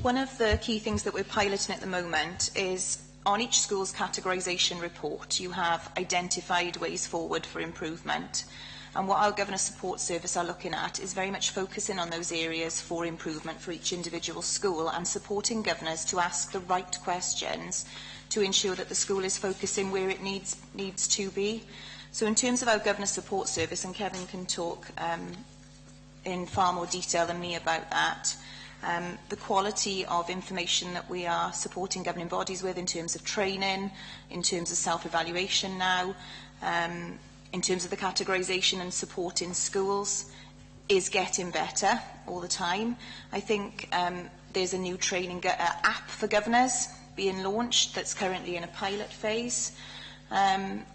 One of the key things that we're piloting at the moment is on each school's categorisation report, you have identified ways forward for improvement. And what our Governor Support Service are looking at is very much focusing on those areas for improvement for each individual school and supporting governors to ask the right questions to ensure that the school is focusing where it needs to be. So in terms of our Governor Support Service, and Kevin can talk in far more detail than me about that, the quality of information that we are supporting governing bodies with in terms of training, in terms of self-evaluation now, in terms of the categorisation and support in schools is getting better all the time. I think there's a new training app for governors being launched that's currently in a pilot phase. And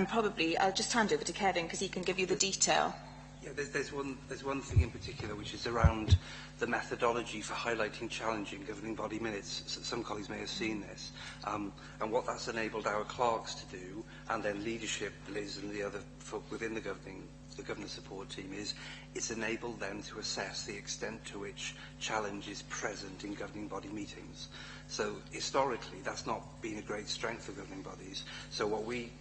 probably, I'll just hand over to Kevin because he can give you the detail. Yeah, there's one thing in particular which is around the methodology for highlighting challenging governing body minutes. Some colleagues may have seen this. And what that's enabled our clerks to do, and then leadership, Liz and the other folk within the governance support team, is it's enabled them to assess the extent to which challenge is present in governing body meetings. So historically, that's not been a great strength of governing bodies. So what we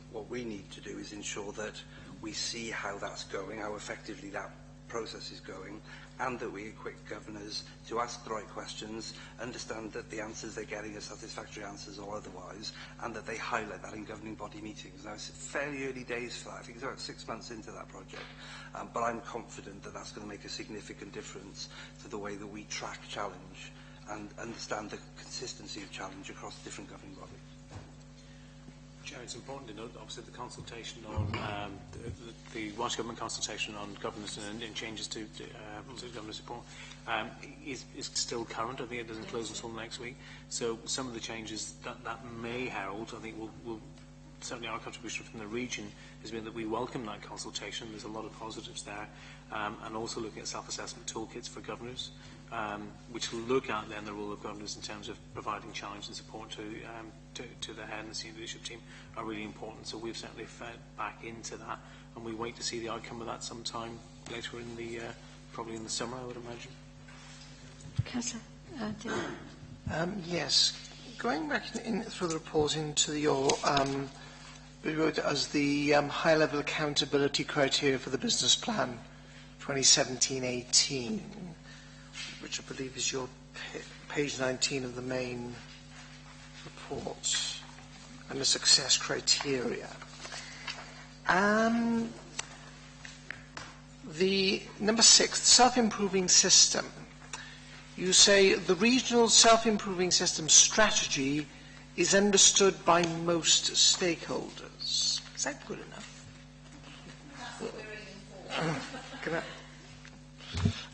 need to do is ensure that we see how that's going, how effectively that process is going, and that we equip governors to ask the right questions, understand that the answers they're getting are satisfactory answers or otherwise, and that they highlight that in governing body meetings. Now, it's fairly early days for that. I think it's about 6 months into that project. But I'm confident that that's going to make a significant difference to the way that we track challenge and understand the consistency of challenge across different governing bodies. Chair, it's important to note, obviously, the consultation on the Welsh Government consultation on governance and changes to governance support is still current. I think it doesn't close until next week. So some of the changes that may herald, I think, will certainly our contribution from the region has been that we welcome that consultation. There's a lot of positives there, and also looking at self-assessment toolkits for governors, which will look at then the role of governors in terms of providing challenge and support to the head and the senior leadership team are really important. So we've certainly fed back into that, and we wait to see the outcome of that sometime later in the probably in the summer, I would imagine. Councillor Yes, going back through the report into your we wrote as the high-level accountability criteria for the business plan 2017-18, which I believe is your page 19 of the main report, and the success criteria. The number 6, self-improving system. You say the regional self-improving system strategy is understood by most stakeholders. Is that good enough?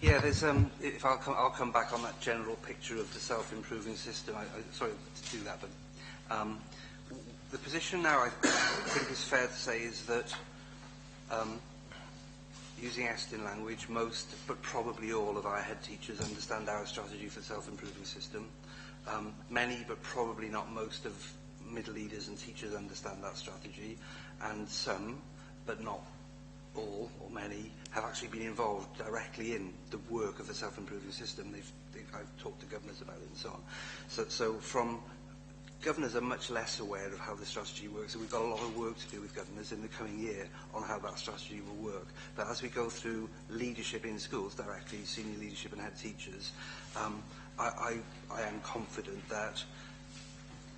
Yeah, there's if I'll come back on that general picture of the self-improving system. Sorry to do that, but the position now, I think is fair to say, is that using Estin language, most, but probably all of our head teachers understand our strategy for the self-improving system. Many, but probably not most, of middle leaders and teachers understand that strategy, and some, but not all or many, have actually been involved directly in the work of the self-improving system. I've talked to governors about it and so on. So from governors are much less aware of how the strategy works, and we've got a lot of work to do with governors in the coming year on how that strategy will work. But as we go through leadership in schools directly, senior leadership and head teachers, I am confident that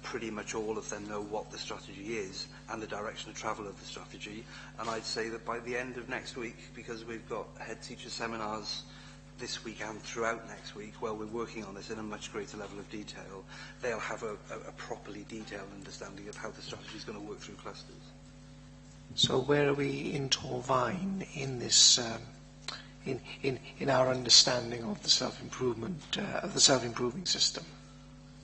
pretty much all of them know what the strategy is and the direction of travel of the strategy. And I'd say that by the end of next week, because we've got head teacher seminars this week and throughout next week, where we're working on this in a much greater level of detail, they'll have a properly detailed understanding of how the strategy is going to work through clusters. So where are we in Torfaen in this, in our understanding of the self-improvement, of the self-improving system?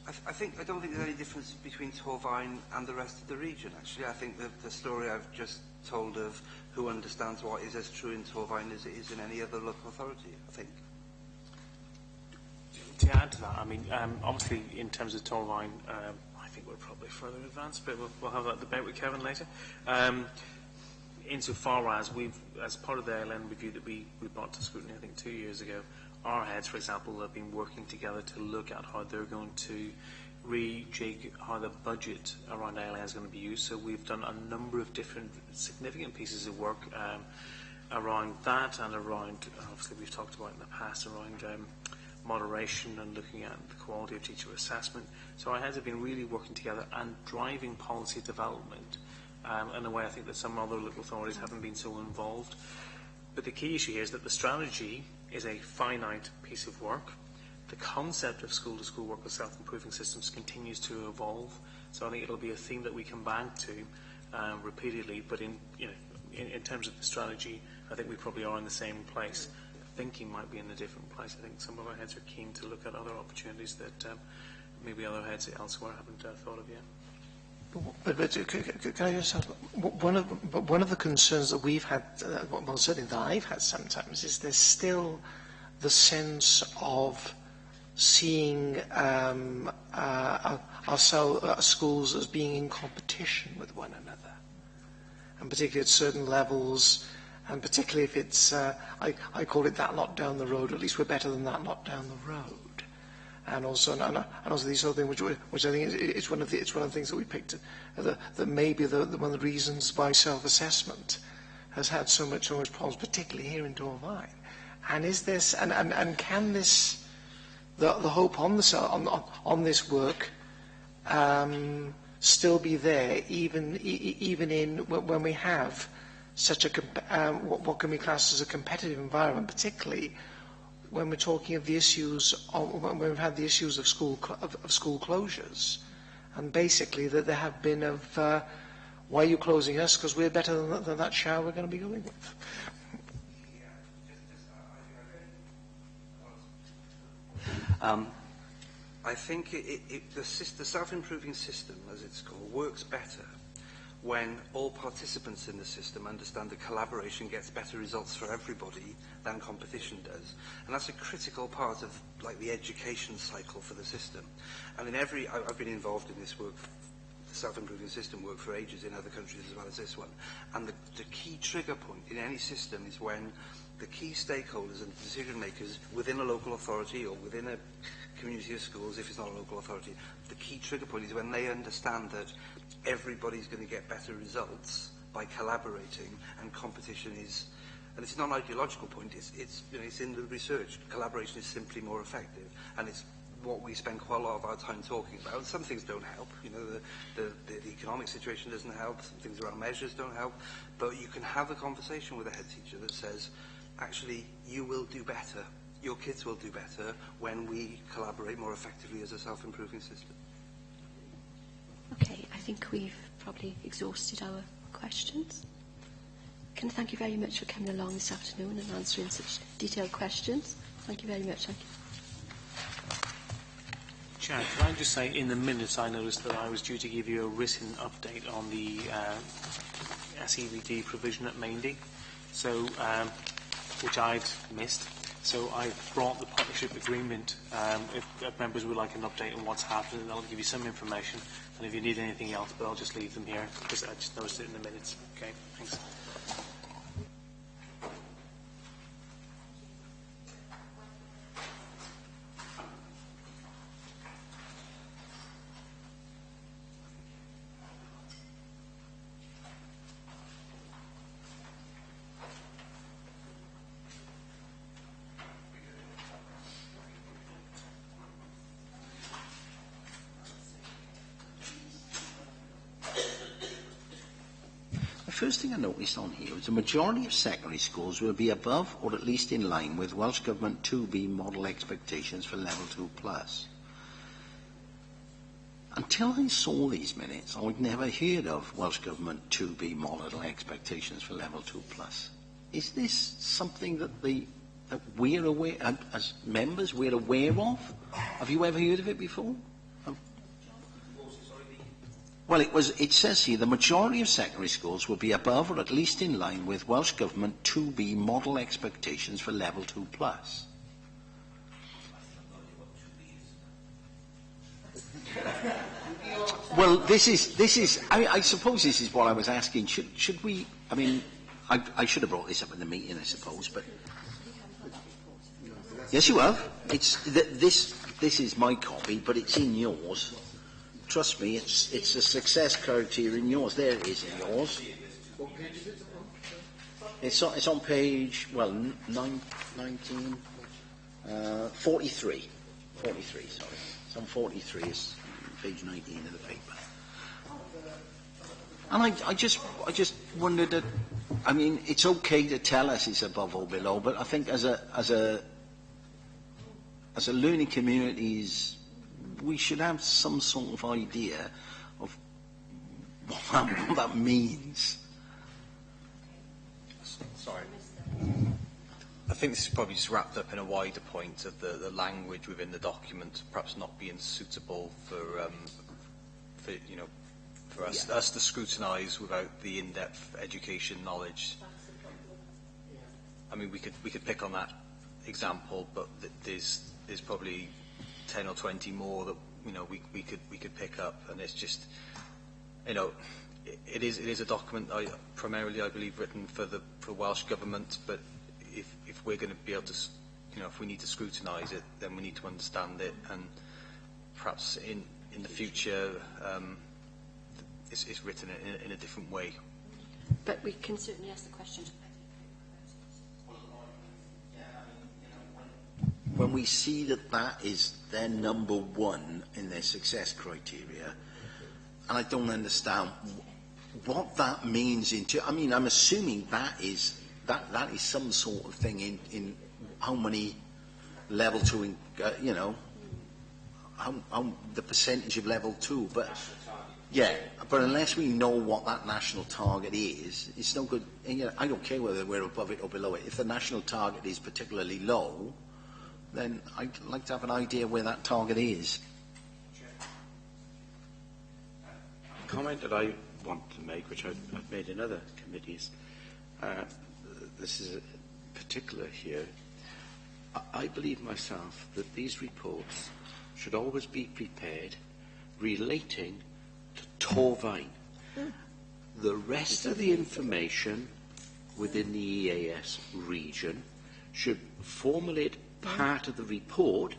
I don't think there's any difference between Torfaen and the rest of the region, actually. I think that the story I've just told of who understands what is as true in Torfaen as it is in any other local authority, I think. To add to that, I mean, obviously in terms of Torfaen, I think we're probably further advanced, but we'll have that debate with Kevin later. Insofar as we've, as part of the ALN review that we brought to scrutiny, I think 2 years ago, our heads, for example, have been working together to look at how they're going to rejig how the budget around ALN is going to be used. So we've done a number of different significant pieces of work around that, and around, obviously we've talked about in the past, around moderation and looking at the quality of teacher assessment. So our heads have been really working together and driving policy development in a way I think that some other local authorities haven't been so involved. But the key issue here is that the strategy is a finite piece of work. The concept of school-to-school work with self-improving systems continues to evolve. So I think it'll be a theme that we come back to repeatedly. But in terms of the strategy, I think we probably are in the same place. Thinking might be in a different place. I think some of our heads are keen to look at other opportunities that maybe other heads elsewhere haven't thought of yet. Can I just ask, one of the concerns that we've had, well, certainly that I've had sometimes, is there's still the sense of seeing our schools as being in competition with one another, and particularly at certain levels, and particularly if it's, I call it that lot down the road, or at least we're better than that lot down the road. And also these other things, which I think it's one of the things that we picked, that maybe one of the reasons why self-assessment has had so much problems, particularly here in Torfaen. And is this and can this the hope on this work still be there even in when we have such a what can be classed as a competitive environment, particularly when we're talking of the issues, when we've had the issues of school closures, and basically that there have been of, why are you closing us? Because we're better than that shower we're going to be going with. I think the self-improving system, as it's called, works better when all participants in the system understand that collaboration gets better results for everybody than competition does. And that's a critical part of the education cycle for the system. And I've been involved in this work, the self-improving system work, for ages in other countries as well as this one. And the key trigger point in any system is when the key stakeholders and decision makers within a local authority or within a community of schools, if it's not a local authority, the key trigger point is when they understand that everybody's going to get better results by collaborating, and competition is, and it's not an ideological point, it's in the research. Collaboration is simply more effective, and it's what we spend quite a lot of our time talking about. Some things don't help, the economic situation doesn't help, some things around measures don't help, but you can have a conversation with a head teacher that says, actually, you will do better, your kids will do better when we collaborate more effectively as a self-improving system. Okay, I think we've probably exhausted our questions. Can I thank you very much for coming along this afternoon and answering such detailed questions. Thank you very much. Thank you. Chair, can I just say, in the minutes I noticed that I was due to give you a written update on the SEVD provision at Maindy, so which I'd missed. So I've brought the partnership agreement. If members would like an update on what's happening, I'll give you some information. And if you need anything else, but I'll just leave them here because I just noticed it in the minutes. Okay, thanks. The first thing I noticed on here was the majority of secondary schools will be above or at least in line with Welsh Government 2B model expectations for Level 2+. Until I saw these minutes, I'd never heard of Welsh Government 2B model expectations for Level 2+. Is this something that we're aware, as members, we're aware of? Have you ever heard of it before? Well, it says here the majority of secondary schools will be above or at least in line with Welsh Government 2B model expectations for Level 2+. Well, this is. I suppose this is what I was asking. Should we? I mean, I should have brought this up in the meeting, I suppose, but yes, you have. This is my copy, but it's in yours. Trust me, it's a success criteria in yours. There it is in yours. It's on page 19, 43. 43, sorry. It's on 43. It's page 19 of the paper. And I just wondered that. I mean, it's okay to tell us it's above or below, but I think as a learning communities, we should have some sort of idea of what that means. Sorry. I think this is probably just wrapped up in a wider point of the language within the document perhaps not being suitable for for us, us to scrutinise without the in-depth education knowledge. I mean, we could pick on that example, but there's probably 10 or 20 more that we could pick up, and it's just, it is a document primarily, I believe, written for Welsh Government, but if we're going to be able to, if we need to scrutinise it, then we need to understand it, and perhaps in the future it's written in a different way. But we can certainly ask the question. When we see that is their number one in their success criteria, and I don't understand what that means I'm assuming that is some sort of thing in how many level 2, how the percentage of level 2, but yeah, but unless we know what that national target is, it's no good. I don't care whether we're above it or below it. If the national target is particularly low, then I'd like to have an idea where that target is. A comment that I want to make, which I've made in other committees, this is particular here. I believe myself that these reports should always be prepared relating to Torfaen. The rest of the information within the EAS region should formulate part of the report,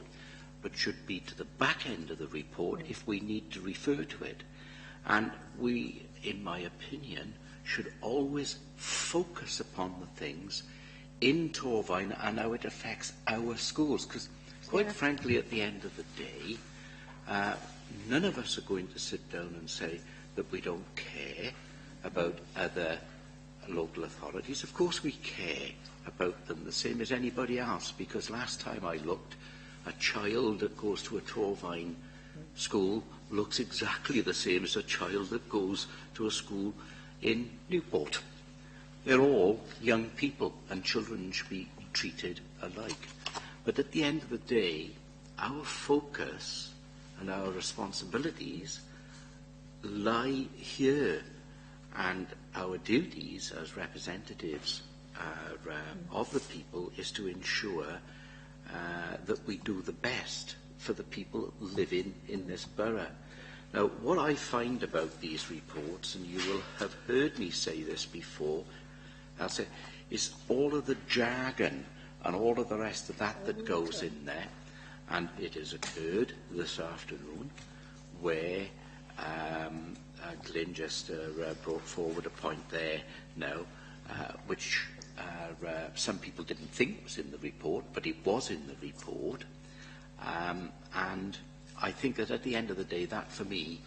but should be to the back end of the report if we need to refer to it. And we, in my opinion, should always focus upon the things in Torfaen and how it affects our schools. Because, quite frankly, at the end of the day, none of us are going to sit down and say that we don't care about other local authorities. Of course we care about them the same as anybody else, because last time I looked, a child that goes to a Torfaen school looks exactly the same as a child that goes to a school in Newport. They're all young people, and children should be treated alike. But at the end of the day, our focus and our responsibilities lie here, and our duties as representatives of the people is to ensure that we do the best for the people living in this borough. Now, what I find about these reports, and you will have heard me say this before, I'll say, is all of the jargon and all of the rest of that goes in there. And it has occurred this afternoon where Glyn just brought forward a point there now, which some people didn't think was in the report, but it was in the report. And I think that at the end of the day, that for me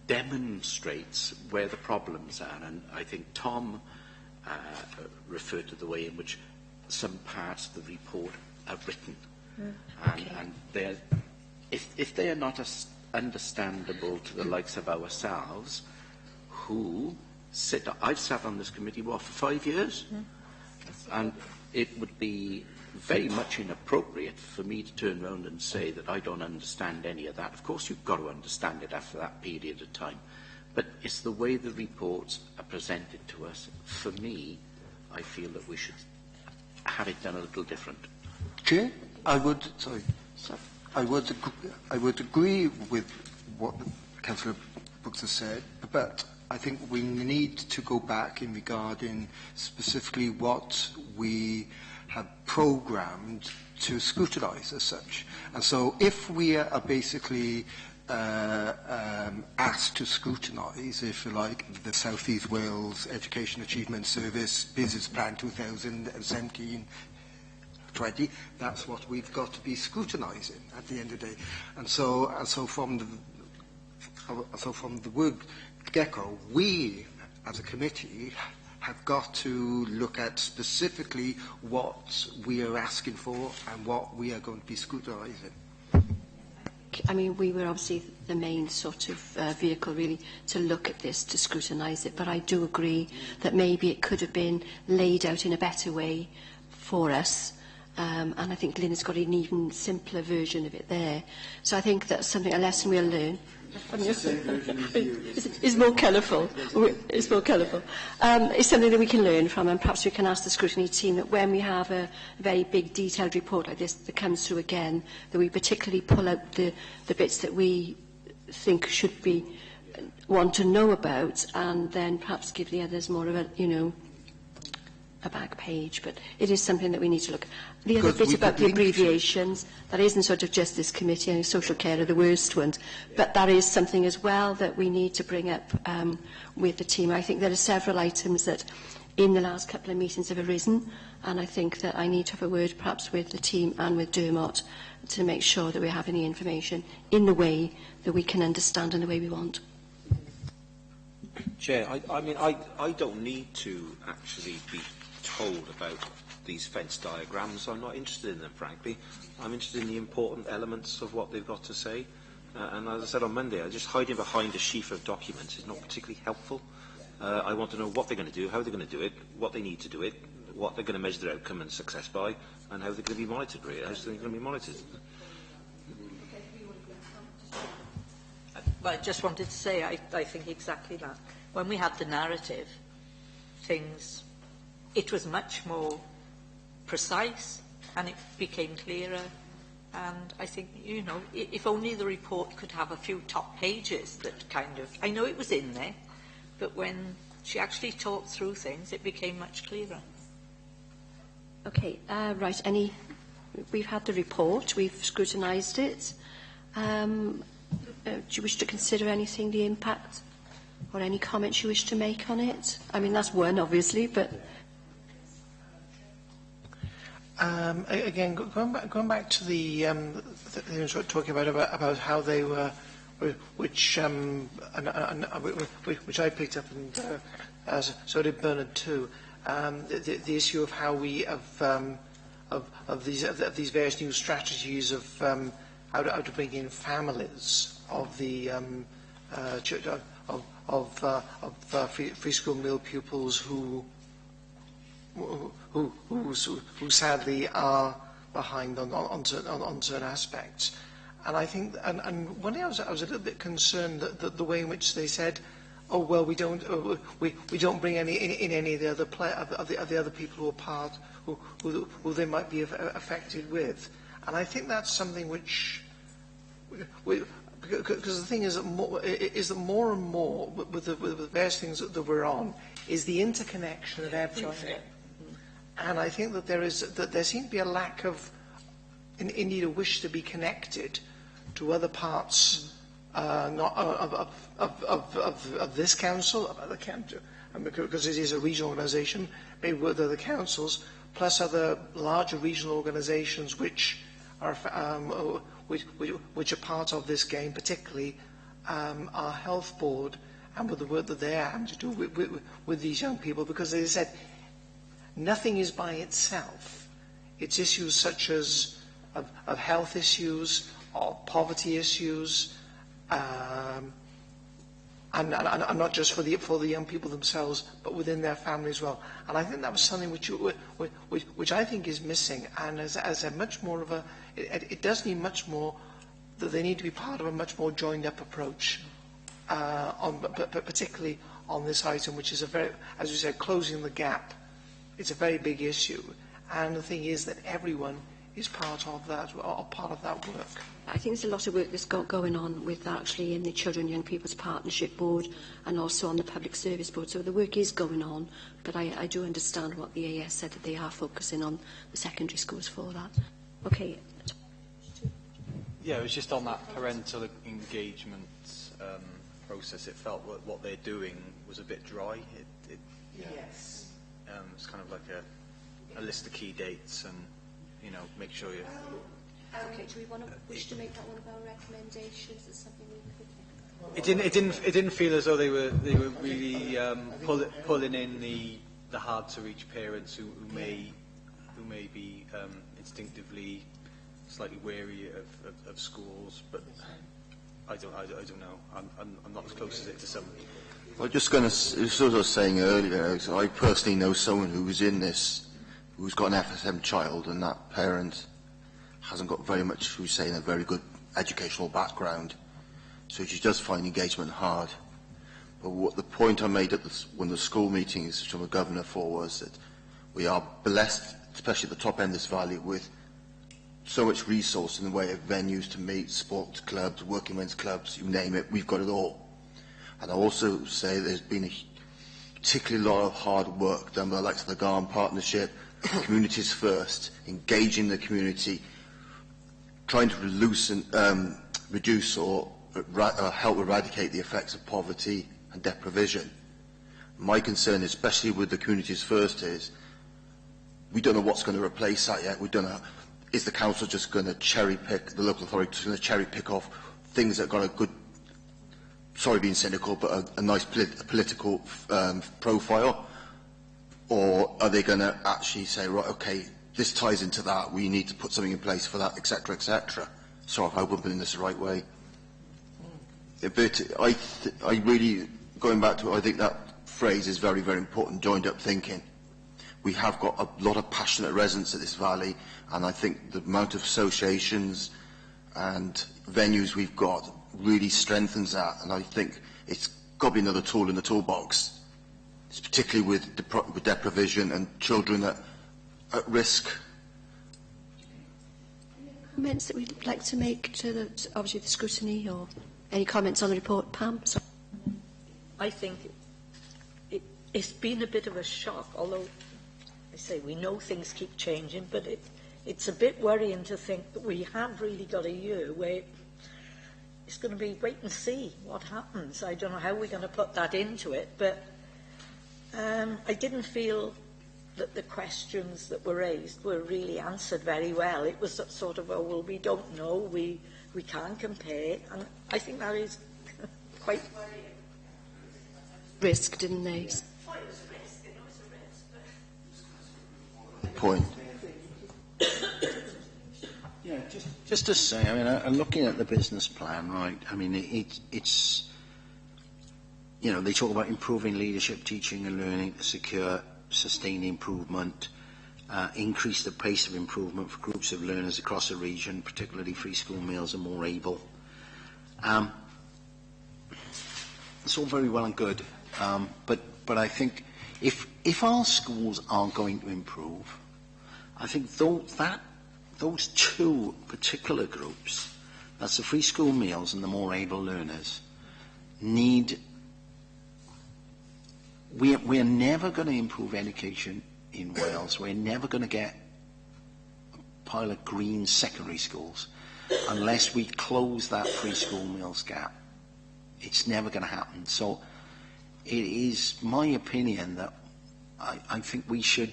demonstrates where the problems are. And I think Tom referred to the way in which some parts of the report are written. And they're, if they are not understandable to the likes of ourselves, who sit, I've sat on this committee, for 5 years? And it would be very much inappropriate for me to turn around and say that I don't understand any of that. Of course you've got to understand it after that period of time. But it's the way the reports are presented to us. For me, I feel that we should have it done a little different. Chair, I would agree with what Councillor Brooks has said, but I think we need to go back in regarding specifically what we have programmed to scrutinise as such. And so if we are basically asked to scrutinise, if you like, the South East Wales Education Achievement Service Business Plan 2017-20, that's what we've got to be scrutinising at the end of the day. And so from the word get-go, we as a committee have got to look at specifically what we are asking for and what we are going to be scrutinising. I mean, we were obviously the main sort of vehicle, really, to look at this, to scrutinise it. But I do agree that maybe it could have been laid out in a better way for us. And I think Glyn has got an even simpler version of it there. So I think that's something, a lesson we'll learn. It's more colourful. It's more colourful. It's something that we can learn from, and perhaps we can ask the scrutiny team that when we have a very big detailed report like this that comes through again, that we particularly pull out the bits that we think should be want to know about, and then perhaps give the others more of a, a back page. But it is something that we need to look at. The other bit about the abbreviations, that isn't sort of Justice Committee and social care are the worst ones, but that is something as well that we need to bring up with the team. I think there are several items that in the last couple of meetings have arisen, and I think that I need to have a word perhaps with the team and with Dermot to make sure that we're having the information in the way that we can understand and the way we want. Chair, I don't need to actually be told about these fence diagrams. I'm not interested in them, frankly. I'm interested in the important elements of what they've got to say. And as I said on Monday, just hiding behind a sheaf of documents is not particularly helpful. I want to know what they're going to do, how they're going to do it, what they need to do it, what they're going to measure their outcome and success by, and how they're going to be monitored, really. How they're going to be monitored. Well, I just wanted to say, I think exactly that. When we had the narrative, it was much more precise and it became clearer. And I think, if only the report could have a few top pages that I know it was in there, but when she actually talked through things, it became much clearer. Okay, right, we've had the report, we've scrutinised it. Do you wish to consider anything, the impact, or any comments you wish to make on it? I mean, that's one, obviously, but... Again, going back to the talking about how they were, which I picked up, and so did Bernard too. The issue of how we of these various new strategies of how to bring in families of the free school meal pupils who sadly are behind on certain aspects. And I think, and one day I was a little bit concerned that the way in which they said, oh well, we don't bring any of the other people who are part who they might be affected with. And I think that's something which, because the thing is that more and more with the various things that we're on is the interconnection of everything. And I think that there seems to be a lack of, indeed, a wish to be connected to other parts, not of this council, of other council, because it is a regional organisation, maybe with other councils, plus other larger regional organisations which are part of this game, particularly our health board, and with the work that they are having to do with these young people, because as I said, nothing is by itself. It's issues such as of health issues, of poverty issues, and not just for the young people themselves, but within their family as well. And I think that was something which I think is missing. And as a much more of it does need much more. That they need to be part of a much more joined-up approach, particularly on this item, which is as you said, closing the gap. It's a very big issue, and the thing is that everyone is part of that, or part of that work. I think there's a lot of work that's going on with actually in the Children and Young People's Partnership Board and also on the Public Service Board. So the work is going on, but I do understand what the AS said, that they are focusing on the secondary schools for that. Okay. Yeah, it was just on that parental engagement process. It felt that what they're doing was a bit dry. Yes. It's kind of like a list of key dates and, make sure you... Okay, do we wish to make that one of our recommendations? Is something we could... It didn't feel as though they were really pulling in the hard to reach parents who may be instinctively slightly wary of schools, but I don't know. I'm not as close as it to some. I'm just going to, as I was saying earlier, I personally know someone who's in this, who's got an FSM child, and that parent hasn't got very much, who's saying, a very good educational background. So she does find engagement hard. But what the point I made at one of the school meetings from the Governor for was that we are blessed, especially at the top end of this valley, with so much resource in the way of venues to meet, sports clubs, working men's clubs, you name it, we've got it all. And I also say there's been a particularly lot of hard work done by the likes of the Garn Partnership, Communities First, engaging the community, trying to reduce or help eradicate the effects of poverty and deprivation. My concern, especially with the Communities First, is we don't know what's going to replace that yet. We don't know. Is the council just going to cherry pick, the local authority just going to cherry pick off things that got a good, sorry being cynical, but a nice political profile? Or are they going to actually say, right, okay, this ties into that, we need to put something in place for that, etc., etc. Sorry, I hope I'm putting this the right way. But I really, going back to it, I think that phrase is very, very important, joined up thinking. We have got a lot of passionate residents at this valley, and I think the amount of associations and venues we've got really strengthens that, and I think it's got to be another tool in the toolbox. It's particularly with deprivation and children at risk. Comments that we'd like to make to obviously the scrutiny, or any comments on the report, Pam? Sorry. I think it's been a bit of a shock, although I say we know things keep changing, but it's a bit worrying to think that we have really got a year where it's going to be wait and see what happens. I don't know how we're going to put that into it, but I didn't feel that the questions that were raised were really answered very well. It was sort of, oh, well, we don't know, we can't compare, and I think that is quite worrying. Risk, didn't they? Point. Yeah, just to say, I mean, I'm looking at the business plan, right? I mean, it's, you know, they talk about improving leadership, teaching and learning to secure sustained improvement, increase the pace of improvement for groups of learners across the region, particularly free school meals and more able. It's all very well and good, but I think if our schools are going to improve, I think those two particular groups, that's the free school meals and the more able learners, need. We're never going to improve education in Wales. We're never going to get a pile of green secondary schools unless we close that free school meals gap. It's never going to happen. So it is my opinion that I think we should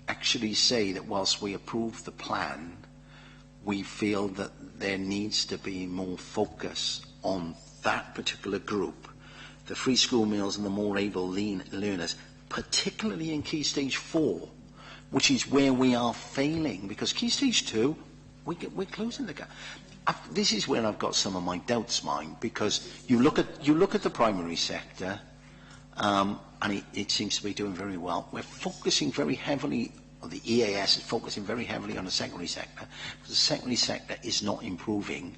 actually say that whilst we approve the plan, we feel that there needs to be more focus on that particular group, the free school meals and the more able learners, particularly in Key Stage 4, which is where we are failing, because Key Stage 2, we're closing the gap. This is where I've got some of my doubts, mine, because you look at the primary sector, and it seems to be doing very well. We're focusing very heavily, or the EAS is focusing very heavily on the secondary sector, because the secondary sector is not improving.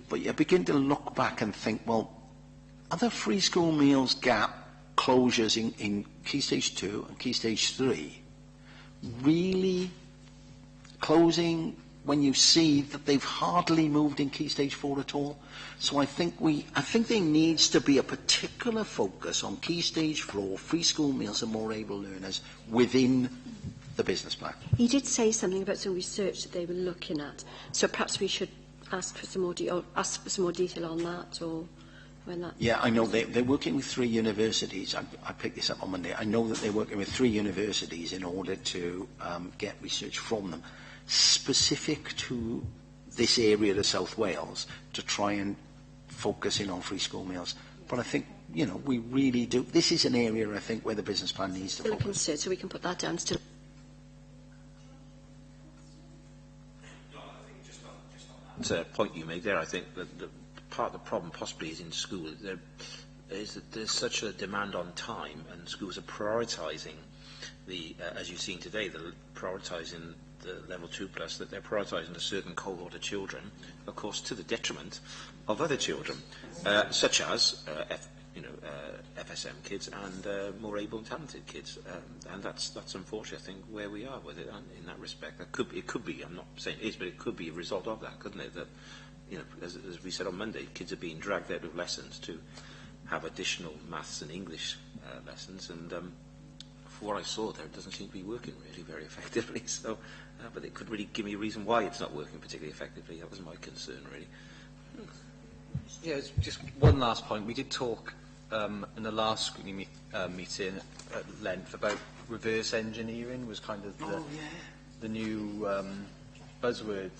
But you begin to look back and think, well, are the free school meals gap closures in Key Stage 2 and Key Stage 3 really closing when you see that they've hardly moved in Key Stage 4 at all? So I think there needs to be a particular focus on Key Stage 4, free school meals and more able learners within the business plan. He did say something about some research that they were looking at, so perhaps we should ask for some more detail on that, or when that... Yeah, I know they're working with 3 universities. I picked this up on Monday. I know that they're working with 3 universities in order to get research from them specific to this area of South Wales to try and focus in on free school meals. But I think, you know, we really do. This is an area, I think, where the business plan needs to focus. So we can put that down still. Point you made there, I think that the part of the problem possibly is in schools. There is that there's such a demand on time, and schools are prioritising the, as you've seen today, prioritising the level 2+, that they're prioritising a certain cohort of children, of course, to the detriment of other children, such as FSM kids and more able and talented kids, and that's unfortunately, I think, where we are with it in that respect. It could be. I'm not saying it is, but it could be a result of that, couldn't it? That, you know, as we said on Monday, kids are being dragged out of lessons to have additional maths and English lessons, and for what I saw there, it doesn't seem to be working really very effectively. So, but it could really give me a reason why it's not working particularly effectively. That was my concern, really. Yeah, just one last point. We did talk in the last screening meeting at length about reverse engineering was kind of the new buzzword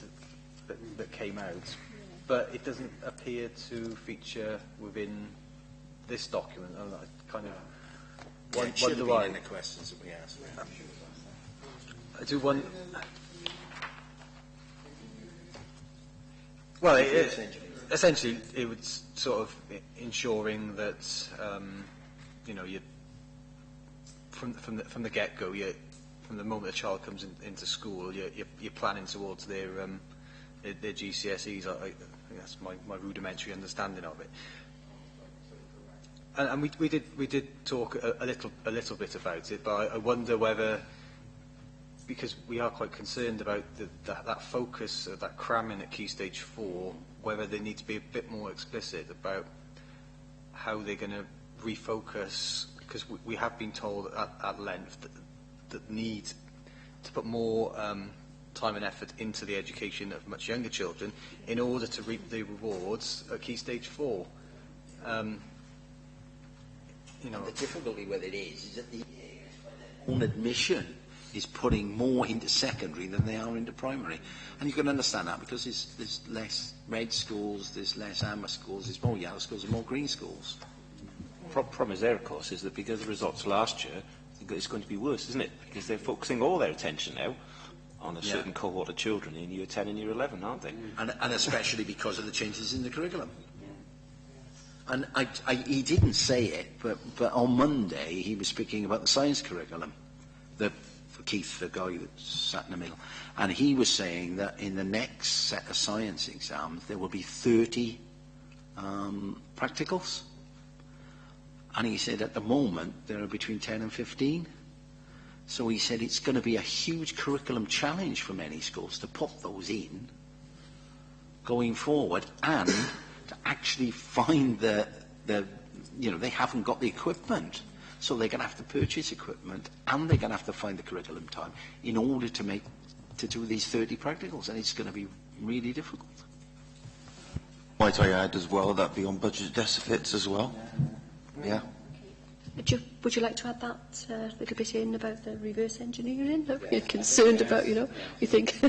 that came out, but it doesn't appear to feature within this document. And I kind of wonder why. In the questions that we asked. I do one. Well, essentially, it was sort of ensuring that you know, you from the get-go, from the moment a child comes into school, you're planning towards their GCSEs. I think that's my rudimentary understanding of it. And we did talk a little bit about it, but I wonder whether, because we are quite concerned about that focus, that cramming at Key Stage 4, whether they need to be a bit more explicit about how they're going to refocus, because we have been told at length that need to put more time and effort into the education of much younger children in order to reap the rewards at Key Stage 4. You know, the difficulty with it is that the own admission is putting more into secondary than they are into primary. And you can understand that because there's less red schools, there's less amber schools, there's more yellow schools and more green schools. Problem is there, of course, is that because of the results last year, I think it's going to be worse, isn't it? Because they're focusing all their attention now on a certain cohort of children in Year 10 and Year 11, aren't they? And especially because of the changes in the curriculum. And he didn't say it, but on Monday he was speaking about the science curriculum, for Keith, the guy that sat in the middle, and he was saying that in the next set of science exams there will be 30 practicals. And he said at the moment there are between 10 and 15. So he said it's going to be a huge curriculum challenge for many schools to put those in going forward, and to actually find they haven't got the equipment, so they're going to have to purchase equipment, and they're going to have to find the curriculum time in order to do these 30 practicals, and it's going to be really difficult. Might I add as well that beyond budget deficits as well? Yeah. Would you like to add that little bit in about the reverse engineering that we're concerned about, you know? We think...